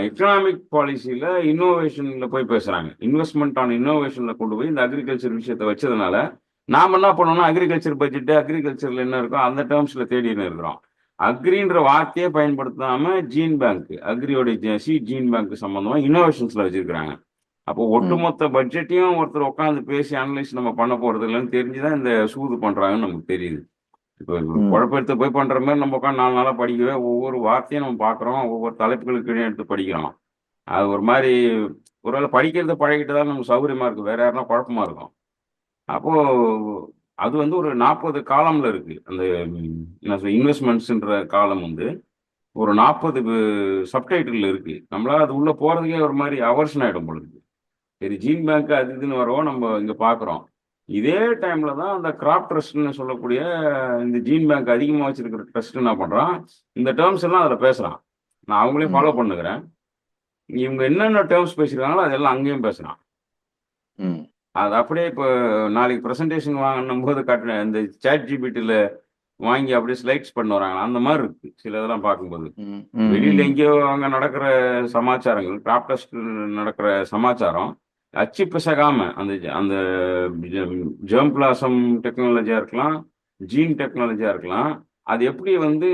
எக்கனாமிக் பாலிசியில் இன்னோவேஷனில் போய் பேசுகிறாங்க. இன்வெஸ்ட்மெண்ட் ஆன் இன்னோவேஷனில் கொண்டு போய் இந்த அக்ரிகல்ச்சர் விஷயத்தை வச்சதுனால நாம் என்ன பண்ணோம்னா அக்ரிகல்ச்சர் பட்ஜெட்டு அக்ரிகல்ச்சரில் என்ன இருக்கோ அந்த டேர்ம்ஸில் தேடின்னு இருக்கிறோம். அக்ரின்ற வார்த்தையே பயன்படுத்தாம ஜீன் பேங்க், அக்ரியோட ஜீன் பேங்க் சம்பந்தமா இன்னோவேஷன்ஸ்ல வச்சிருக்கிறாங்க. அப்போ ஒட்டுமொத்த பட்ஜெட்டையும் ஒருத்தர் உட்காந்து பேசி அனலைஸ் நம்ம பண்ண போறது இல்லைன்னு தெரிஞ்சுதான் இந்த சூது பண்றாங்கன்னு நமக்கு தெரியுது. இப்போ குழப்பெடுத்து போய் பண்ற மாதிரி நம்ம உட்காந்து 4 நாளா படிக்கவே ஒவ்வொரு வார்த்தையும் நம்ம பார்க்குறோம், ஒவ்வொரு தலைப்புகளுக்கு எடுத்து படிக்கிறோம். அது ஒரு மாதிரி ஒருவேளை படிக்கிறத பழகிட்டு தான் நமக்கு சௌகரியமா இருக்கு, வேற யாருன்னா குழப்பமா இருக்கும். அப்போ அது வந்து ஒரு 40 காலம்ல இருக்கு. அந்த இன்வெஸ்ட்மெண்ட்ஸ்ன்ற காலம் வந்து ஒரு 40 சப்டைட்டில் இருக்கு. நம்மளால அது உள்ள போறதுக்கே ஒரு மாதிரி அவர்ஷன் ஆயிடும் பொழுது. சரி, ஜீன் பேங்க் அது இதுன்னு வரவும் நம்ம இங்க பாக்குறோம். இதே டைம்ல தான் அந்த கிராப் ட்ரஸ்ட்னு சொல்லக்கூடிய இந்த ஜீன் பேங்க் அதிகமாக வச்சிருக்கிற ட்ரஸ்ட் என்ன பண்றான், இந்த டேர்ம்ஸ் எல்லாம் அதில் பேசுறான். நான் அவங்களையும் ஃபாலோ பண்ணுகிறேன். இவங்க என்னென்ன டேர்ம்ஸ் பேசியிருக்காங்களோ அதெல்லாம் அங்கேயும் பேசுறான். அது அப்படியே இப்போ நாளைக்கு ப்ரெசன்டேஷன் வாங்கணும் போது காட்டுற இந்த சாட் ஜிபிடியில் வாங்கி அப்படியே ஸ்லைட்ஸ் பண்ண வராங்க. அந்த மாதிரி இருக்கு சில இதெல்லாம் பார்க்கும்போது. வெளியில எங்கேயோ அங்கே நடக்கிற சமாச்சாரங்கள், கிராப்டஸ்ட் நடக்கிற சமாச்சாரம் அச்சு பிசகாம அந்த அந்த ஜெர்ம் பிளாசம் டெக்னாலஜியா இருக்கலாம், ஜீன் டெக்னாலஜியா இருக்கலாம், அது எப்படி வந்து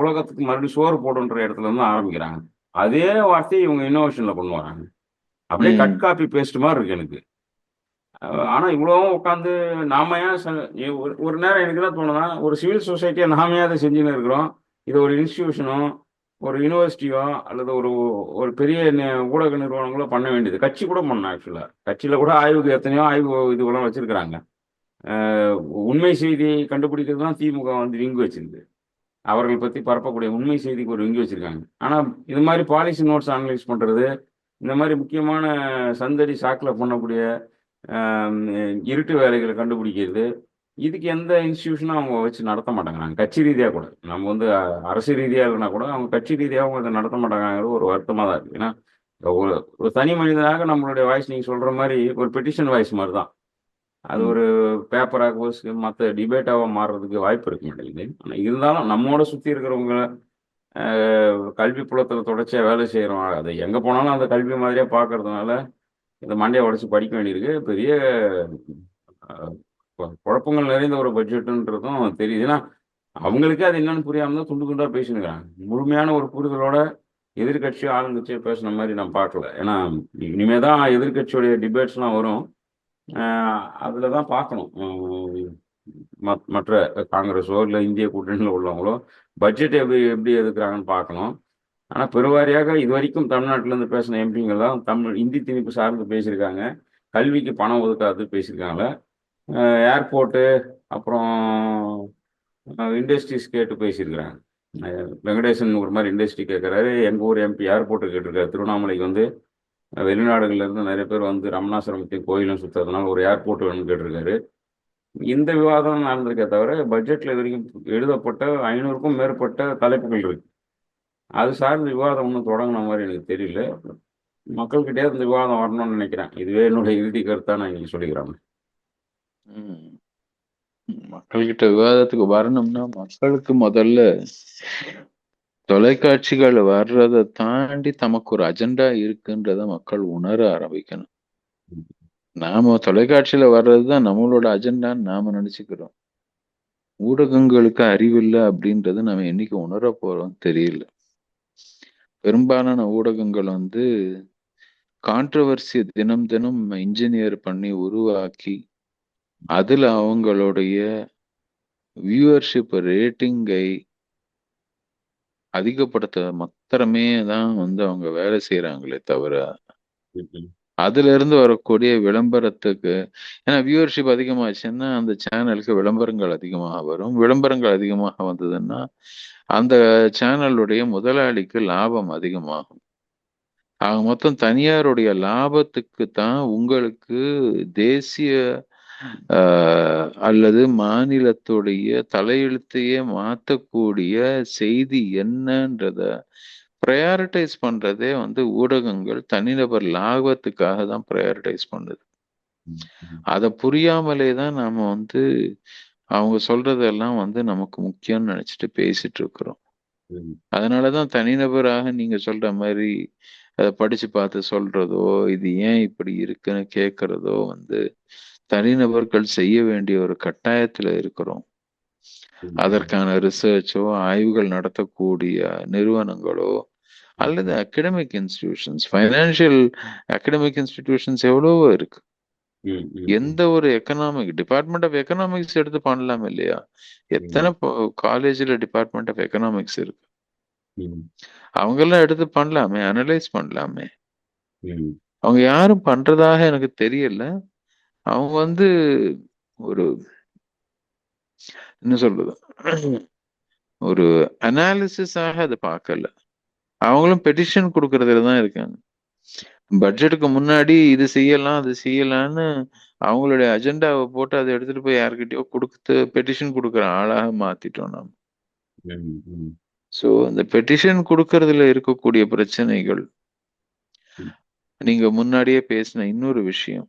உலகத்துக்கு மறுபடியும் சோறு போடுன்ற இடத்துல இருந்து ஆரம்பிக்கிறாங்க. அதே வார்த்தையை இவங்க இன்னோவேஷன்ல கொண்டு வராங்க. அப்படியே கட் காப்பி பேஸ்ட் மாதிரி இருக்கு எனக்கு. ஆனா இவ்வளவும் உட்காந்து நாம ஏன் ஒரு நேரம் எனக்கு என்ன தோணுனா, ஒரு சிவில் சொசைட்டியா நாம ஏன் அதை செஞ்சுன்னு இருக்கிறோம். இது ஒரு இன்ஸ்டிடியூஷனோ ஒரு யூனிவர்சிட்டியோ அல்லது ஒரு ஒரு பெரிய ஊடக நிறுவனங்களோ பண்ண வேண்டியது. கட்சி கூட பண்ணணும். ஆக்சுவலா கட்சியில கூட ஆய்வுக்கு எத்தனையோ ஆய்வு இதுவெல்லாம் வச்சிருக்கிறாங்க. உண்மை செய்தி கண்டுபிடிக்கிறது தான் திமுக வந்து விங்கு வச்சிருக்கு. அவர்கள் பத்தி பரப்பக்கூடிய உண்மை செய்திக்கு ஒரு விங்கு வச்சிருக்காங்க. ஆனா இது மாதிரி பாலிசி நோட்ஸ் அனலைஸ் பண்றது, இந்த மாதிரி முக்கியமான சந்தடி சாக்கில் பண்ணக்கூடிய இருட்டு வேலைகளை கண்டுபிடிக்கிறது, இதுக்கு எந்த இன்ஸ்டிடியூஷனும் அவங்க வச்சு நடத்த மாட்டாங்க. கட்சி ரீதியாக கூட நம்ம வந்து அரசு ரீதியாக இல்லைனா கூட அவங்க கட்சி ரீதியாக அவங்க அதை நடத்த மாட்டாங்கிறது ஒரு வருத்தமாக தான் இருக்குது. ஏன்னா ஒரு தனி மனிதனாக நம்மளுடைய வாய்ஸ் நீங்கள் சொல்கிற மாதிரி ஒரு பெட்டிஷன் வாய்ஸ் மாதிரி தான். அது ம். ஒரு பேப்பராகவோ மற்ற டிபேட்டாவோ மாறுறதுக்கு வாய்ப்பு இருக்க மாட்டேங்குது. ஆனால் இருந்தாலும் நம்மோட சுற்றி இருக்கிறவங்க கல்வி புலத்தில் தொடர்ச்சியாக வேலை செய்கிறோம். அதை எங்கே போனாலும் அந்த கல்வி மாதிரியாக பார்க்கறதுனால இந்த மண்டையை உடச்சி படிக்க வேண்டியிருக்கு. பெரிய அஹ், குழப்பங்கள் நிறைந்த ஒரு பட்ஜெட்டுன்றதும் தெரியுது. ஏன்னா அவங்களுக்கே அது என்னன்னு புரியாம தான் துண்டு துண்டா பேசினுக்கிறாங்க. முழுமையான ஒரு புரிதலோட எதிர்க்கட்சியோ ஆளுங்கட்சியோ பேசுன மாதிரி நான் பார்க்கல. ஏன்னா இனிமே தான் எதிர்க்கட்சியோடைய டிபேட்ஸ்லாம் வரும். அதில் தான் பார்க்கணும். மற்ற காங்கிரஸோ இல்லை இந்திய கூட்டணியில் உள்ளவங்களோ பட்ஜெட் எப்படி எப்படி எதுக்குறாங்கன்னு பார்க்கணும். ஆனால் பெருவாரியாக இது வரைக்கும் தமிழ்நாட்டிலேருந்து பேசின எம்பிங்க தான் இந்தி திணிப்பு சார்ந்து பேசியிருக்காங்க. கல்விக்கு பணம் ஒதுக்காது பேசியிருக்காங்க. ஏர்போர்ட்டு அப்புறம் இண்டஸ்ட்ரீஸ் கேட்டு பேசியிருக்கிறாங்க. வெங்கடேசன் ஒரு மாதிரி இண்டஸ்ட்ரி கேட்குறாரு. எங்கள் ஊர் எம்பி ஏர்போர்ட்டு கேட்டிருக்காரு. திருவண்ணாமலைக்கு வந்து வெளிநாடுகள்ல இருந்து நிறைய பேர் வந்து ரமணாசிரமத்தையும் கோயிலும் சுற்றுறதுனால ஒரு ஏர்போர்ட் வேணும்னு கேட்டிருக்காரு. இந்த விவாதம் நடந்திருக்கே தவிர பட்ஜெட்டில் இது வரைக்கும் எழுதப்பட்ட 500க்கும் மேற்பட்ட தலைப்புகள் இருக்கு. அது சார்ந்த விவாதம் ஒன்றும் தொடங்கின மாதிரி எனக்கு தெரியல. மக்கள்கிட்டே இந்த விவாதம் வரணும்னு நினைக்கிறேன். இதுவே என்னுடைய இறுதி கருத்தாக நான் இன்னைக்கு சொல்லிக்கிறேன். ம். மக்கள்கிட்ட விவாதத்துக்கு வரணும்னா மக்களுக்கு முதல்ல தொலைக்காட்சிகள் வர்றதை தாண்டி தமக்கு ஒரு அஜெண்டா இருக்குன்றத மக்கள் உணர ஆரம்பிக்கணும். நாம தொலைக்காட்சியில வர்றதுதான் நம்மளோட அஜெண்டான்னு நாம நினைச்சுக்கிறோம். ஊடகங்களுக்கு அறிவில்லை அப்படின்றத நம்ம என்னைக்கு உணர போறோம் தெரியல. பெரும்பாலான ஊடகங்கள் வந்து கான்ட்ரவர்சியை தினம் தினம் இன்ஜினியர் பண்ணி உருவாக்கி அதுல அவங்களுடைய வியூவர்ஷிப் ரேட்டிங்கை அதிகப்படுத்த மாத்திரமே தான் வந்து அவங்க வேலை செய்யறாங்களே தவிர அதுல இருந்து வரக்கூடிய விளம்பரத்துக்கு, ஏன்னா வியூவர்ஷிப் அதிகமாச்சுன்னா அந்த சேனலுக்கு விளம்பரங்கள் அதிகமாக வரும். விளம்பரங்கள் அதிகமாக வந்ததுன்னா அந்த சேனலுடைய முதலாளிக்கு லாபம் அதிகமாகும். ஆக மொத்தம் தனியாருடைய லாபத்துக்கு தான் உங்களுக்கு தேசிய அல்லது மாநிலத்துடைய தலையெழுத்தையே மாற்றக்கூடிய செய்தி என்னன்றத ப்ரையாரிட்டைஸ் பண்றதே வந்து ஊடகங்கள் தனிநபர் லாபத்துக்காக தான் ப்ரையாரிட்டைஸ் பண்ணுது. அதை புரியாமலே தான் நாம வந்து அவங்க சொல்றதெல்லாம் வந்து நமக்கு முக்கியம்னு நினைச்சிட்டு பேசிட்டு இருக்கிறோம். அதனாலதான் தனிநபராக நீங்க சொல்ற மாதிரி அதை படிச்சு பார்த்து சொல்றதோ இது ஏன் இப்படி இருக்குன்னு கேட்கறதோ வந்து தனிநபர்கள் செய்ய வேண்டிய ஒரு கட்டாயத்துல இருக்கிறோம். அதற்கான ரிசர்ச்சோ ஆய்வுகள் நடத்தக்கூடிய நிறுவனங்களோ அல்லது academic institutions, financial academic institutions எவ்வளவோ இருக்கு. எந்த ஒரு டிபார்ட்மெண்ட் ஆஃப் எக்கனாமிக்ஸ் எடுத்து பண்ணலாம் இல்லையா? எத்தனை காலேஜ்ல டிபார்ட்மெண்ட் ஆஃப் எக்கனாமிக்ஸ் இருக்கு. அவங்க எல்லாம் எடுத்து பண்ணலாமே, அனலைஸ் பண்ணலாமே. அவங்க யாரும் பண்றதாக எனக்கு தெரியல. அவங்க வந்து ஒரு என்ன சொல்றது, ஒரு அனாலிசிஸாக அதை பார்க்கல. அவங்களும் பெட்டிஷன் கொடுக்கறதுல தான் இருக்காங்க. பட்ஜெட்டுக்கு முன்னாடி இது செய்யலாம் அது செய்யலாம்னு அவங்களுடைய அஜெண்டாவை போட்டு அதை எடுத்துட்டு போய் யாருக்கிட்டயோ கொடுத்து பெட்டிஷன் கொடுக்குற ஆளாக மாத்திட்டோம் நாம. ஸோ இந்த பெட்டிஷன் கொடுக்கறதுல இருக்கக்கூடிய பிரச்சனைகள், நீங்க முன்னாடியே பேசின இன்னொரு விஷயம்,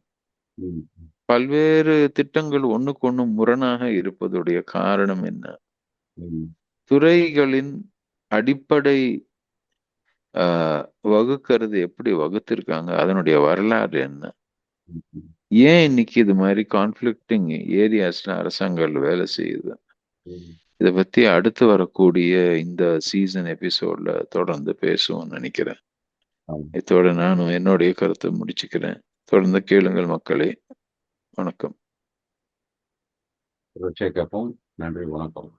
பல்வேறு திட்டங்கள் ஒண்ணுக்கு ஒண்ணு முரணாக இருப்பதுடைய காரணம் என்ன? துறைகளின் அடிப்படை வகுக்கிறது எப்படி வகுத்திருக்காங்க, அதனுடைய வரலாறு என்ன, ஏன் இன்னைக்கு இது மாதிரி கான்ஃபிளிக்டிங் ஏரியாஸ்ல அரசாங்கங்கள் வேலை செய்யுது, இதை பத்தி அடுத்து வரக்கூடிய இந்த சீசன் எபிசோட்ல தொடர்ந்து பேசுவோம்னு நினைக்கிறேன். இதோட நானும் என்னுடைய கருத்தை முடிச்சுக்கிறேன். தொடர்ந்து கேளுங்கள் மக்களே. வணக்கம். கேட்போம். நன்றி, வணக்கம்.